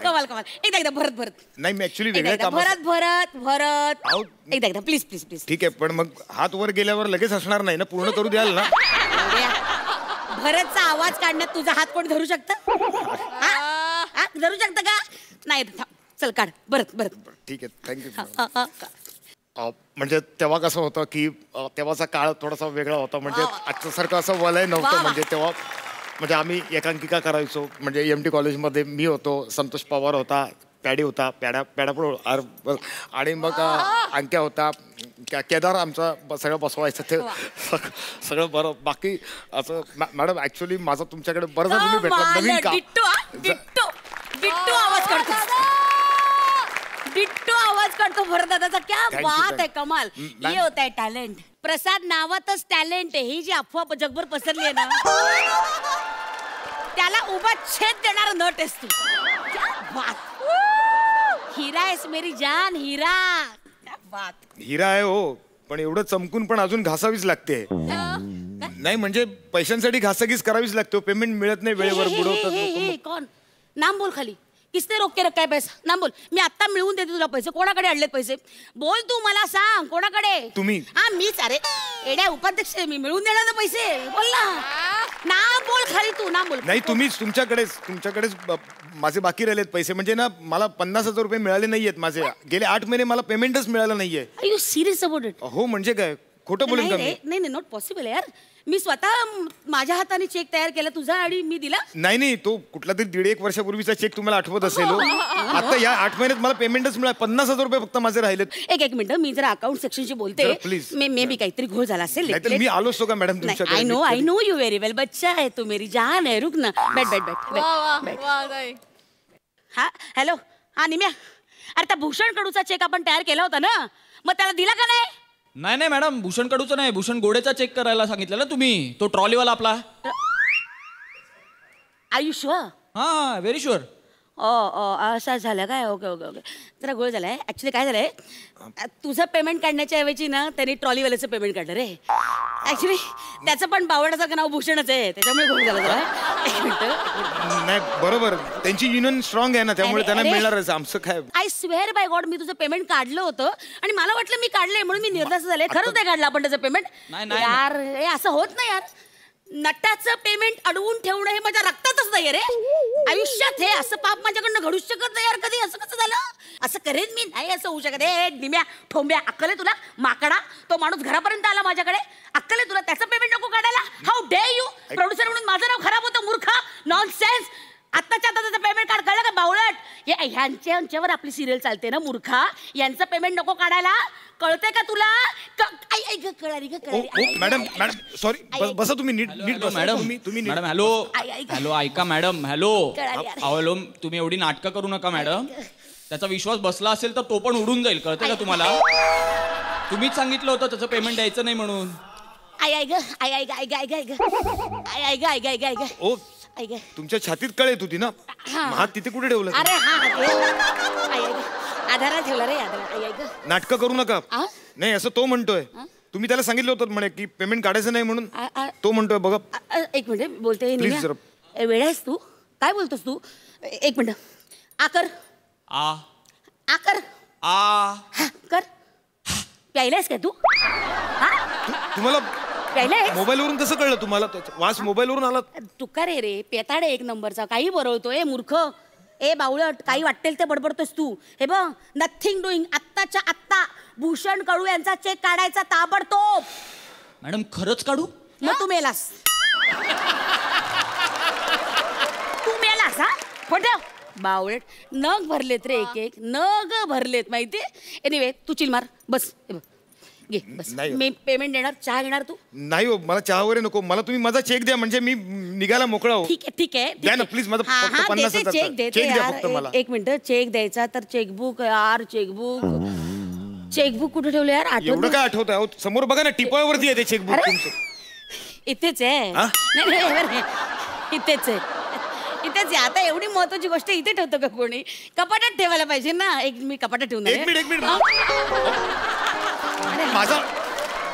कमाल. एकदा भरत. नाही, मी ऍक्च्युली वेगळ्या भरत. एकदा प्लीज. ठीक आहे, पण मग हात वर गेल्यावर लगेच हसणार नाही ना, पूर्ण करू द्याल ना. भरतचा आवाज काढण्यात तुझा हात कोण धरू शकतं? धरू शकतं का? नाही. चल काढ. भरत. ठीक आहे, थँक्यू. म्हणजे तेव्हा कसं होतं की तेव्हाचा काळ थोडासा वेगळा होता. म्हणजे आजच्यासारखं असं वलय नव्हतं. म्हणजे तेव्हा म्हणजे आम्ही एकांकिका करायचो. म्हणजे MT कॉलेजमध्ये मी होतो, संतोष पवार होता, पॅडी होता, पॅडा आणि मग अंक्या होता, केदार आमचा सगळं बसवायचं. ते सगळं बरं. बाकी असं मॅडम ऍक्च्युली माझं तुमच्याकडे बरं झालं तुम्ही भेटला. नवीन का बिट्टू आवाज काढतो भरत दादाचा. क्या बात आहे, कमाल. हे होत आहे टॅलेंट. प्रसाद नावातच टॅलेंट आहे. ही जी अफवा जगभर पसरली आहे ना, त्याला उभा छेद देणार नट आहेस तू. क्या बात. हिरा आहेस मेरी जान, हिरा. क्या बात. हिरा आहे हो, पण एवढं चमकून पण अजून घासावीच लागते. नाही म्हणजे पैशांसाठी घासाघीस करावीच लागते. पेमेंट मिळत नाही वेळेवर, बुडवतात. कोण? नाम बोल खाली. किसने रोक के रखा है पैसा? नाम बोल. मी आता मिळवून देते तुला पैसे. कोणाकडे अडलेत पैसे? बोल तू, मला सांग कोणाकडे. तुम्ही. हा मीच. अरे एड्या उपाध्यक्ष, मी मिळवून देणार ना पैसे. बोल ना, नाम बोल खाली तू. नाम बोल. नाही, तुम्हीच. तुमच्याकडेच माझे बाकी राहिलेत पैसे. म्हणजे ना, मला 50,000 रुपये मिळाले नाहीयेत माझे. गेले 8 महिने मला पेमेंटच मिळालं नाहीये. Are you serious about it? हो, म्हणजे काय खोटं बोलून का मी? नाही, नॉट पॉसिबल यार. मी स्वतः माझ्या हाताने चेक तयार केला तुझा आणि मी दिला. नाही, तो कुठला तरी 1.5 वर्षापूर्वीचा चेक तुम्हाला आठवत असेल. आता या 8 महिन्यात मला पेमेंटच मिळालं. 50,000 रुपये फक्त माझे राहिलेत. एक मिनिट, मी जरा अकाउंट सेक्शनशी बोलते. प्लीज. मे बी काहीतरी घोळ झाला असेल. मी आलो असतो का मॅडम तुमच्याकडे? आय नो यू व्हेरी वेल. बच्चा आहे तू, मेरी जान आहे. रुक ना. बैठ. हा हॅलो. हा निम्या, अरे त्या भूषण कडूचा चेक आपण तयार केला होता ना, मग त्याला दिला का नाही? नाही मॅडम, भूषण कडूचा नाही, भूषण गोडेचा चेक करायला सांगितलं ना तुम्ही. तो ट्रॉलीवाला आपला. Are you sure? हा, व्हेरी शुअर. असा झालं काय? Okay okay okay. जरा गोळ झालाय. ऍक्च्युली काय झालंय, तुझं पेमेंट काढण्याच्या ऐवजी ना त्यांनी ट्रॉलीवाल्याचं पेमेंट काढलं रे. ऍक्च्युली त्याचं पण बावडासारखं नाव भूषणच आहे, त्याच्यामुळे गोळ झाला जरा. एक मिनिट. नाही बरोबर, त्यांची युनियन स्ट्रॉंग आहे ना, त्यामुळे त्यांना मिळणारच. आमचं काय, आय स्वेअर बाय गॉड, मी तुझं पेमेंट काढलं होतं आणि मला वाटलं मी काढलंय म्हणून मी निर्धास्त झाले. खरंच नाही काढलं आपण त्याचं पेमेंट? यार हे असं होत नाही यार. नटाचं पेमेंट अडवून ठेवणं हे माझ्या रक्तातच नाही रे. आयुष्यात हे असं पाप माझ्याकडनं घडूच शकत नाही यार कधी. असं कसं झालं? असं करेन मी नाही, असं होऊ शकत. ए निम्या ठोंब्या, अक्कल आहे तुला? माकडा, तो माणूस घरापर्यंत आला माझ्याकडे, अक्कल आहे तुला? त्याचं पेमेंट नको काढायला? How day you? प्रोड्युसर म्हणून माझं नाव खराब होतं, मूर्खा, नॉनसेन्स. आत्ताच्या आता त्याचं पेमेंट काढ, कळलं का बावळट? ह्यांच्यावर आपली सिरियल चालते ना मूर्खा. यांचं पेमेंट नको काढायला, कळतंय का तुला? कळाली ग कळाली. मॅडम मॅडम सॉरी, बसा तुम्ही नीट बसा. मॅडम तुम्ही मॅडम हॅलो हॅलो ऐका मॅडम. हॅलो हॅलो, तुम्ही एवढी नाटकं करू नका मॅडम. त्याचा विश्वास बसला असेल तर तो पण उडून जाईल, कळतंय का तुम्हाला? तुम्हीच सांगितलं होतं त्याचं पेमेंट द्यायचं नाही म्हणून. ओ तुमच्या छातीत कळ येत होती ना, हात तिथे कुठे ठेवला? अरे आधारा ठेवला रे, आधारा. नाटकं करू नका. नाही असं तो म्हणतोय, तुम्ही त्याला सांगितलं होतं म्हणे की पेमेंट काढायचं नाही म्हणून. तो म्हणतोय बघा. एक मिनिट बोलते. प्लीज जरा. वेळ आहेस तू? काय बोलतोस तू? एक मिनिट. आकर आकर कर. प्यायलायस काय तू? तुम्हाला मोबाईलवरून कसं कळलं? तुम्हाला वास मोबाईलवरून आला? तू का रे पेताडे एक नंबरचा, काही बरवतोय मूर्ख. ए बावळट, काही वाटेल ते बडबडतोस तू. हे बघ, नथिंग डुईंग. आत्ताच्या आत्ता भूषण कडू यांचा चेक काढायचा ताबडतोब. मॅडम खरंच काढू? मग तू मेलास. तू मेलास हा? खोटं बावळट. नग भरलेत रे, एक नग भरलेत माहितीये. एनिवे तू चिल मार, बस. हे बघ घे, बस. मी पेमेंट देणार. चहा घेणार तू? नाही हो, मला चहा वगैरे नको. मला तुम्ही माझा चेक द्या, म्हणजे मी निघायला मोकळा हो. ठीक आहे ठीक आहे द्या ना प्लीज. माझा 50,000 चेक द्या फक्त मला. एक मिनिट. चेक द्यायचा तर चेकबुक यार, चेकबुक कुठे ठेवलं यार? एवढं काय आठवत आहे? समोर बघा ना, टिपावरती आहे ते चेकबुक तुमचं. इथेच आहे. नाही इथेच आहे, इथेच आहे. आता एवढी महत्वाची गोष्ट इथे ठेवतो का कोणी? कपाटात ठेवायला पाहिजे ना. एक मी कपाटात ठेवणार. एक मिनिट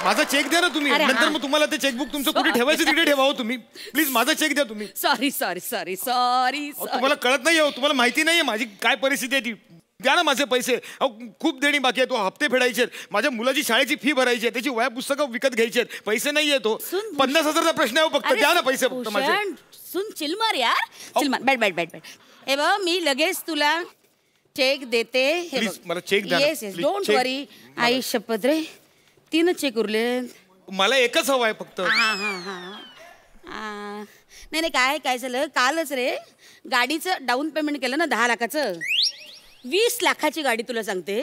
माझा चेक द्या ना तुम्ही. नंतर मग तुम्हाला ते चेकबुक तुमचं कुठे ठेवायचं तिकडे ठेवा तुम्ही. प्लीज माझा चेक द्या तुम्ही. Sorry sorry sorry sorry. तुम्हाला कळत नाही हो, तुम्हाला माहिती नाहीये माझी काय परिस्थिती आहे ती. द्या ना माझे पैसे. खूप देणी बाकी आहे. तो हप्ते फेडायचे आहेत, माझ्या मुलाची शाळेची फी भरायची आहे, त्याची वया पुस्तकं विकत घ्यायची आहेत. पैसे नाही येतो. 50,000चा प्रश्न आहे फक्त. द्या ना पैसे फक्त माझे. सुन चिलमार यार, चिलमार. बैठ. हे बघ, मी लगेच तुला चेक देते. प्लीज मला चेक द्या. येस येस, डोंट वरी. आई शपथ रे, 3 चेक उरले. मला एकच हवा आहे फक्त. नाही काय झालं, कालच रे गाडीचं डाऊन पेमेंट केलं ना 10 लाखाचं. 20 लाखाची गाडी तुला सांगते.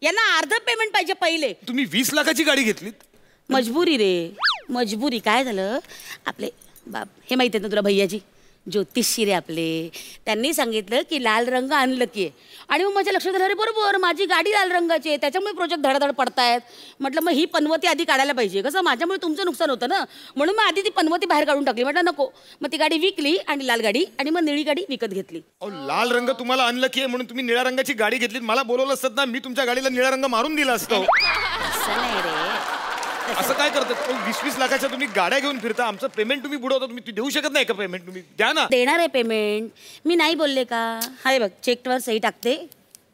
यांना अर्ध पेमेंट पाहिजे पहिले. तुम्ही 20 लाखाची गाडी घेतलीत? मजबुरी रे, मजबुरी. काय झालं, आपले बाप हे माहिती आहे ना तुला, भैयाजी ज्योतिषी रे आपले, त्यांनी सांगितलं की लाल रंग अनलकी आहे. आणि मग माझ्या लक्षात आलं, अरे बरोबर माझी गाडी लाल रंगाची आहे, त्याच्यामुळे प्रोजेक्ट धडाधड पडतायत. म्हटलं मग ही पनवती आधी काढायला पाहिजे, कसं माझ्यामुळे तुमचं नुकसान होतं ना, म्हणून मग आधी ती पनवती बाहेर काढून टाकली. म्हटलं नको. मग ती गाडी विकली आणि लाल गाडी, आणि मग निळी गाडी विकत घेतली. लाल रंग तुम्हाला अनलकी आहे म्हणून तुम्ही निळ्या रंगाची गाडी घेतली. मला बोलवलं असतं ना, मी तुमच्या गाडीला निळा रंग मारून दिला असतो. असं नाही रे. असं काय करतात? 20-20 लाखाच्या तुम्ही गाड्या घेऊन फिरता, आमचं पेमेंट तुम्ही बुडवता. तुम्ही देऊ शकत नाही का पेमेंट? तुम्ही द्या ना. देणार आहे पेमेंट, मी नाही बोलले का? हाय बघ, चेकवर सही टाकते,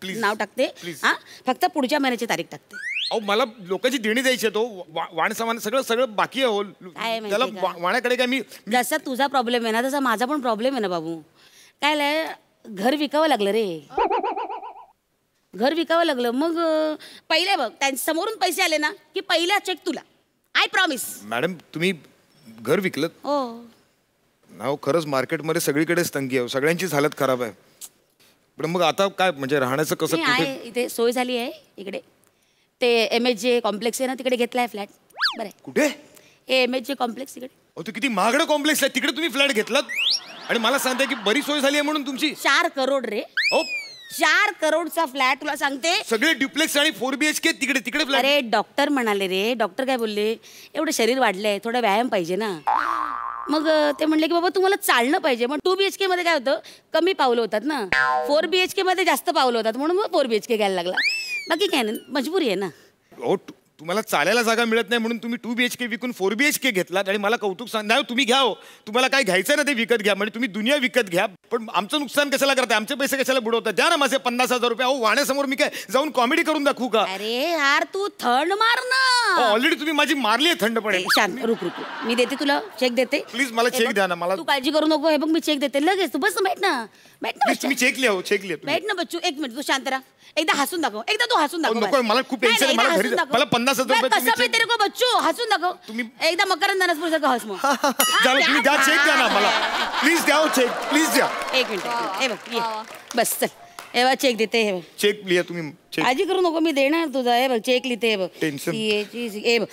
नाव टाकते. हा, फक्त पुढच्या महिन्याची तारीख टाकते. अहो मला लोकांची देणी द्यायची आहे. तो वाण सामान सगळं बाकी आहे हो. त्याला वाण्याकडे काय मी. जसा तुझा प्रॉब्लेम आहे ना, तसा माझा पण प्रॉब्लेम आहे ना बाबू. काय घर विकावं लागलं रे, घर विकावं लागलं. मग पहिले बघ, समोरून पैसे आले ना की पहिला चेक तुला. I promise. मॅडम तुम्ही घर विकलं? हो. नाव खरंच मार्केटमध्ये सगळीकडेच तंगी आहे, सगळ्यांचीच हालत खराब आहे. पण मग आता काय म्हणजे राहण्याचं कसं? आहे इथे सोय झाली आहे. इकडे ते MSJ कॉम्प्लेक्स आहे ना, तिकडे घेतलाय फ्लॅट. बरं. कुठे? MSJ कॉम्प्लेक्स इकडे. तो किती महागडं कॉम्प्लेक्स आहे, तिकडे तुम्ही फ्लॅट घेतलात आणि मला सांगताय की बरी सोय झाली आहे म्हणून तुमची. 4 करोड रे. 4 करोडचा फ्लॅट तुला सांगते. सगळे ड्युप्लेक्स आणि 4 BHK तिकडे फ्लॅट. अरे डॉक्टर म्हणाले रे, डॉक्टर काय बोलले, एवढं शरीर वाढलंय, थोडा व्यायाम पाहिजे ना. मग ते म्हणले की बाबा तुम्हाला चालणं पाहिजे. मग 2 BHK मध्ये काय होतं, कमी पावलं होतात ना. 4 BHK मध्ये जास्त पावलं होतात, म्हणून मग 4 BHK घ्यायला लागला. बाकी काय नाही, मजबुरी आहे ना. तुम्हाला चालायला जागा मिळत नाही म्हणून तुम्ही 2 BHK विकून 4 BHK घेतलात आणि मला कौतुक सांग. नाही तुम्ही घ्या, तुम्हाला काय घ्यायचं ना ते विकत घ्या, म्हणजे तुम्ही दुनिया विकत घ्या. पण आमचं नुकसान कशाला करताय, आमचे पैसे कशाला बुडवतात. द्या ना माझे 50,000 रुपये. अहो वाण्यासमोर मी काय जाऊन कॉमेडी करून दाखवू का? अरे यार तू थंड मार ना. ऑलरेडी तुम्ही माझी मारली आहे थंडपणे. शांत रुक रुक, मी देते तुला चेक देते. प्लीज मला चेक द्या ना. मला तू काळजी करू नको. हे बघ मी चेक देते लगेच. तू बस बैठ ना, बैठ ना. तुम्ही चेक लिहा, चेक लिहा. बैठ ना बच्चू. 1 मिनिट तू शांत राहा. एकदा हसून दाखव, एकदा तू हसून दाखव. नको मला खूप टेन्शन आहे. मला घरी मला 50,000 रुपये कसं मी तेरे को बच्चू हसून दाखव. तुम्ही एकदा मकरंद दानसपूर सारखं हस मग. चला तुम्ही द्या चेक द्या ना मला. प्लीज द्या चेक, प्लीज द्या. 1 मिनिट. हे बघ ये. बस चल. हे बघ चेक देते. हे बघ चेक लिहा तुम्ही. काळजी करू नको, मी देणार तुझा. हे बघ चेक लिहिते. हे बघ टेन्शन. हे बघ.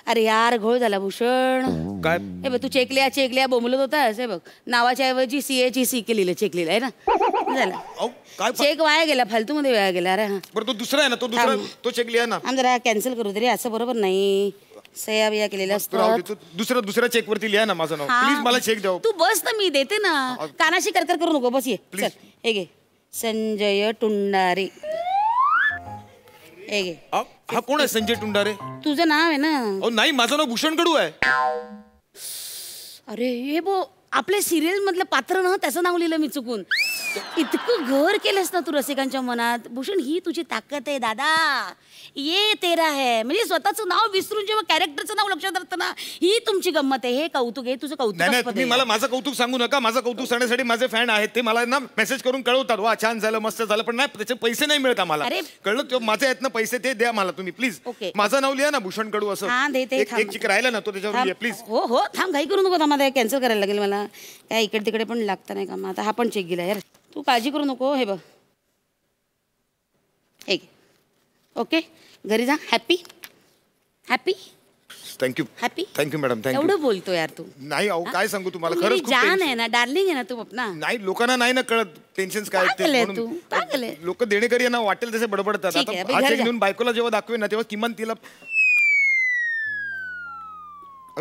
अरे यार घोळ झाला भूषण. काय हे बघ तू चेक लिहा बोलत होतास. हे बघ नावाच्या ऐवजी CA CK लिहिलं, चेक लिहिलं आहे ना. झालं चेक वाया गेला, फालतू मध्ये वाया गेला. अरे बरं तो दुसरा आहे ना, तो दुसरा तो चेक लिहा ना. आम जरा कॅन्सल करू तरी, असं बरोबर नाही. सह्या बिया केलेल्या असतात. दुसऱ्या चेक वरती लिहा ना माझं नाव. प्लीज मला चेक द्या. तू बस ना, मी देते ना. कानाशी करकर करू नको. बस ये चल. हे घे संजय टुंडारे. हे घे. हा कोण आहे संजय टुंडारे? तुझं नाव आहे ना. नाही माझं नाव भूषण कडू आहे. अरे हे बो आपल्या सिरियल मधलं पात्र ना, त्याचं नाव लिहिलं मी चुकून. इतकं घर केलंस ना तू रसिकांच्या मनात. भूषण ही तुझी ताकद आहे दादा. ये तेरा है. म्हणजे स्वतःचं नाव विसरून जेव्हा कॅरेक्टरचं नाव लक्षात राहतं ना, ही तुमची गंमत आहे. हे कौतुक आहे तुझं. कौतुक नाही तुम्ही मला माझं कौतुक सांगू नका. माझं कौतुक सांगण्यासाठी माझे फॅन आहेत, ते मला ना मेसेज करून कळवतात, वा छान झालं मस्त झालं. पण नाही त्याचे पैसे नाही मिळत आम्हाला. कळलं ते माझे आहेत ना पैसे, ते द्या मला तुम्ही प्लीज. माझं नाव लिहा ना भूषण कडू असं. एक चिक राहिला ना तो त्याच्यावर लिहा प्लीज. हो हो थांब, घाई करू नको. थांबा कॅन्सल करायला लागेल मला. काय इकडे तिकडे पण लागतं नाही का. मग आता हा पण चेक गेला यार. तू काळजी करू नको. हे बघ एक. ओके घरी जा. Happy happy. Thank you happy. Thank you madam. Thank you. एवढं बोलतो यार तू. नाही अहो काय सांगू तुम्हाला, खरंच खूप जान आहे ना, डार्लिंग आहे ना तू अपना. नाही लोकांना नाही ना कळत टेन्शन काय ते. लोक देणेकरी ना वाटेल तसे बडबडतात. आता हा चेक घेऊन बायकोला जेव्हा दाखवेन ना, तेव्हा किमान तिला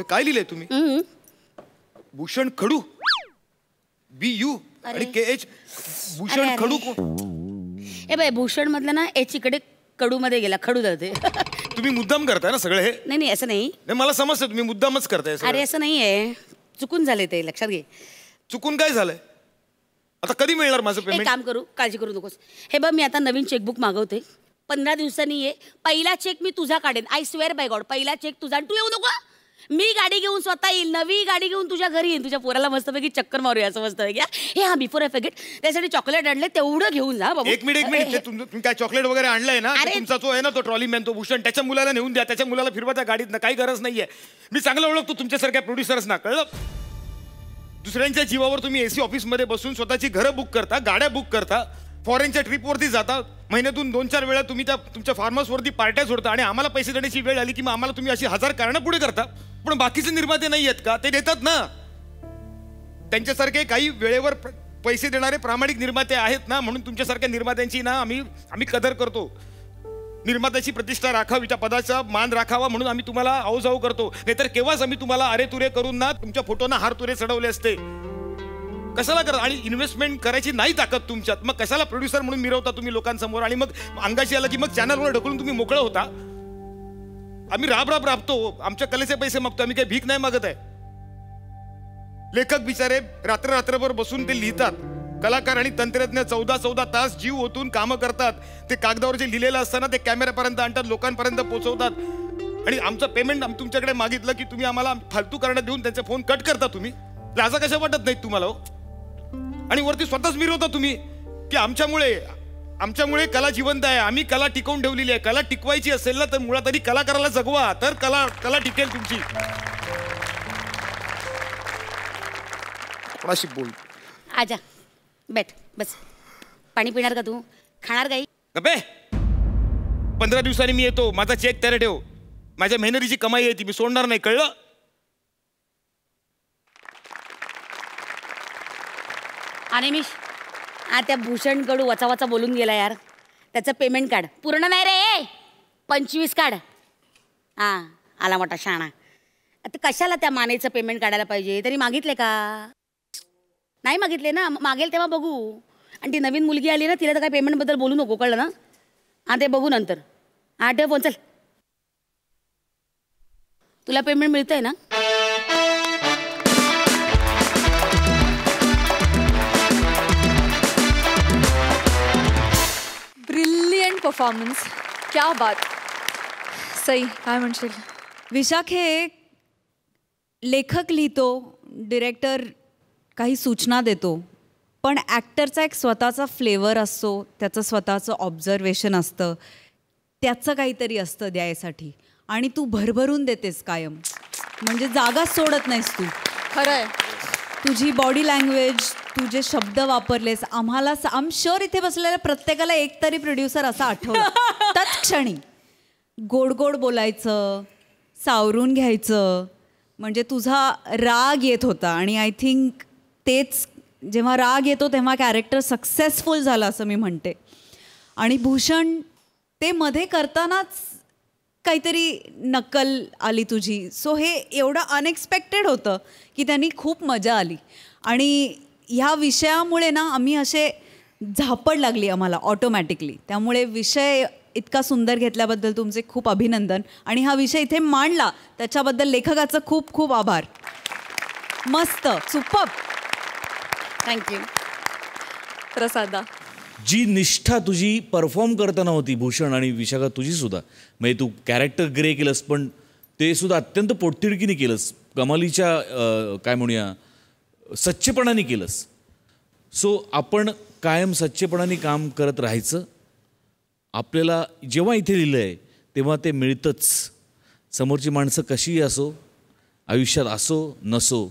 काय लिहिलंय तुम्ही? भूषण खडू. BU आणि KH. भूषण खडू. ए बाय भूषण मधलं ना H इकडे कडू मध्ये गेला. खडू जाते. तुम्ही मुद्दाम करताय ना सगळं हे? नाही असं नाही. मला समजतं तुम्ही मुद्दामच करताय. अरे असं नाहीये, चुकून झाले ते, लक्षात घे. चुकून काय झालंय? आता कधी मिळणार माझं पेमेंट? एक काम करू, काळजी करू नकोस. हे बघ मी आता नवीन चेकबुक मागवते. 15 दिवसांनी ये. पहिला चेक मी तुझा काढेन. I swear by God. पहिला चेक तुझा. आणि तू येऊ नको. मी गाडी घेऊन स्वतः येईल. नवी गाडी घेऊन तुझ्या घरी येईन. तुझ्या पोराला मस्तपैकी चक्कर मारूया असं मस्तपैकी. हे हा बिफोर आय फॉरगेट, त्यासाठी चॉकलेट आणले, तेवढं घेऊन जा बाबा. एक मिनिट तुम्ही काय चॉकलेट वगैरे आणलंय ना? तुमचा जो आहे ना तो ट्रॉली मॅन, तो भूषण, त्याच्या मुलाला नेऊन द्या. त्याच्या मुलाला फिरवा त्या गाडीत ना. काही गरज नाहीये. मी चांगलं ओळखतो तुमच्यासारख्या प्रोड्युसर्स ना. कळलं? दुसऱ्यांच्या जीवावर तुम्ही AC ऑफिसमध्ये बसून स्वतःची घरं बुक करता, गाड्या बुक करता, फॉरेनच्या ट्रिपवरती जाता. महिन्यातून 2-4 वेळा तुम्ही त्या तुमच्या फार्म हाऊसवरती पार्ट्या सोडता. आणि आम्हाला पैसे देण्याची वेळ आली की मग आम्हाला तुम्ही अशी 1000 कारणं पुढे करता. पण बाकीचे निर्माते नाही आहेत का? ते देतात ना. त्यांच्यासारखे काही वेळेवर पैसे देणारे प्रामाणिक निर्माते आहेत ना, म्हणून तुमच्यासारख्या निर्मात्यांची ना आम्ही कदर करतो. निर्मात्याची प्रतिष्ठा राखावी, त्या पदाचा मान राखावा म्हणून आम्ही तुम्हाला आऊजाऊ करतो. नाहीतर केव्हाच आम्ही तुम्हाला अरे तुरे करून ना तुमच्या फोटोना हार तुरे चढवले असते. कशाला करा? आणि इन्व्हेस्टमेंट करायची नाही ताकद तुमच्यात, मग कशाला प्रोड्युसर म्हणून मिरवता तुम्ही लोकांसमोर? आणि मग अंगाशी आलं की मग चॅनलवर ढकलून तुम्ही मोकळं होता. आम्ही राबतो, आमच्या कलेचे पैसे मागतो. आम्ही काही भीक नाही मागत आहे. लेखक बिचारे रात्रभर बसून ते लिहितात. कलाकार आणि तंत्रज्ञ 14 तास जीव ओतून कामं करतात. ते कागदावर जे लिहिलेलं असताना ते कॅमेऱ्यापर्यंत आणतात, लोकांपर्यंत पोहोचवतात. आणि आमचं पेमेंट तुमच्याकडे मागितलं की तुम्ही आम्हाला फालतू करणं देऊन त्यांचे फोन कट करता. तुम्ही लाजा कशा वाटत नाहीत तुम्हाला? आणि वरती स्वतःच मिरवता तुम्ही की आमच्यामुळे कला जिवंत आहे, आम्ही कला टिकवून ठेवलेली आहे. कला टिकवायची असेल ना तर मुळात आधी कलाकाराला जगवा, तर कला टिकेल तुमची. कोणाशी बोल? आजा बैठ बस. पाणी पिणार का तू? खाणार काही? गप्पे. 15 दिवसांनी मी येतो. माझा चेक तयार ठेव. माझ्या मेहनतीची कमाई आहे ती, मी सोडणार नाही. कळलं? अनिमिष त्या भूषण कडू वचा बोलून गेला यार. त्याचं पेमेंट काढ. पूर्ण नाही रे, 25 काढ. आला मोठा शाणा. आता कशाला त्या मानेचं पेमेंट काढायला पाहिजे? तरी मागितले का? नाही मागितले ना, मागेल तेव्हा बघू. आणि ती नवीन मुलगी आली ना, तिला तर काय पेमेंटबद्दल बोलू नको, कळलं ना? ते बघू नंतर. ठेव फोन, चल. तुला पेमेंट मिळतंय ना? ब्रिलियंट परफॉर्मन्स, क्या बात. सई, काय म्हणशील? विशाख हे लेखक लिहितो, डिरेक्टर काही सूचना देतो, पण ॲक्टरचा एक स्वतःचा फ्लेवर असतो, त्याचं स्वतःचं ऑब्झर्वेशन असतं, त्याचं काहीतरी असतं द्यायसाठी. आणि तू भरभरून देतेस कायम, म्हणजे जागाच सोडत नाहीस तू. खरंय. तुझी बॉडी लँग्वेज, तू जे शब्द वापरलेस, आम्हाला आम शुअर इथे बसलेल्या प्रत्येकाला एक तरी प्रोड्युसर असा आठवला तत्क्षणी. गोड गोड बोलायचं, सावरून घ्यायचं, म्हणजे तुझा राग येत होता. आणि आय थिंक तेच, जेव्हा राग येतो तेव्हा कॅरेक्टर सक्सेसफुल झालं असं मी म्हणते. आणि भूषण, ते मध्ये करतानाच काहीतरी नक्कल आली तुझी. सो हे एवढं अनएक्सपेक्टेड होतं की त्यांनी खूप मजा आली. आणि ह्या विषयामुळे ना आम्ही असे झापड लागली आम्हाला ऑटोमॅटिकली. त्यामुळे विषय इतका सुंदर घेतल्याबद्दल तुमचे खूप अभिनंदन. आणि हा विषय इथे मांडला त्याच्याबद्दल लेखकाचं खूप खूप आभार. मस्त, सुपर. थँक्यू. प्रसादा, जी निष्ठा तुझी परफॉर्म करताना होती भूषण आणि विशाखा, तुझी सुद्धा, म्हणजे तू कॅरेक्टर ग्रे केलंस पण ते सुद्धा अत्यंत पोटतिडकीने केलंस, कमालीच्या काय म्हणूया सच्चेपणाने केलंस. सो आपण कायम सच्चेपणाने काम करत राहायचं. आपल्याला जेव्हा इथे लिहिलं आहे तेव्हा ते मिळतंच. समोरची माणसं कशीही असो, आयुष्यात असो नसो,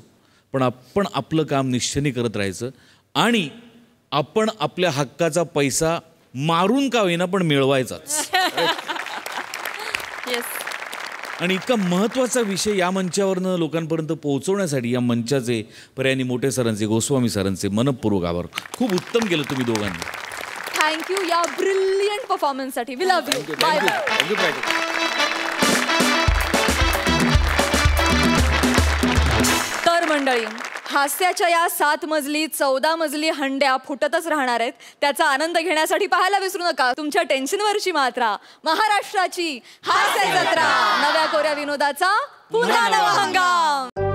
पण आपण आपलं काम निष्ठेने करत राहायचं. आणि आपण आपल्या हक्काचा पैसा मारून का होईना पण मिळवायचाच. आणि इतका महत्त्वाचा विषय या मंचावरनं लोकांपर्यंत पोहोचवण्यासाठी या मंचाचे पर्यायी मोठे सरांचे, गोस्वामी सरांचे मनपूर्वक आभार. खूप उत्तम केलं तुम्ही दोघांनी. थँक्यू या ब्रिलियंट परफॉर्मन्ससाठी. We love you. Bye bye. तर मंडळी, हास्याच्या या 7 मजली 14 मजली हंड्या फुटतच राहणार आहेत. त्याचा आनंद घेण्यासाठी पाहायला विसरू नका तुमच्या टेन्शनवरची मात्रा, महाराष्ट्राची हास्य जत्रा. नव्या कोऱ्या विनोदाचा पुन्हा नवा हंगाम.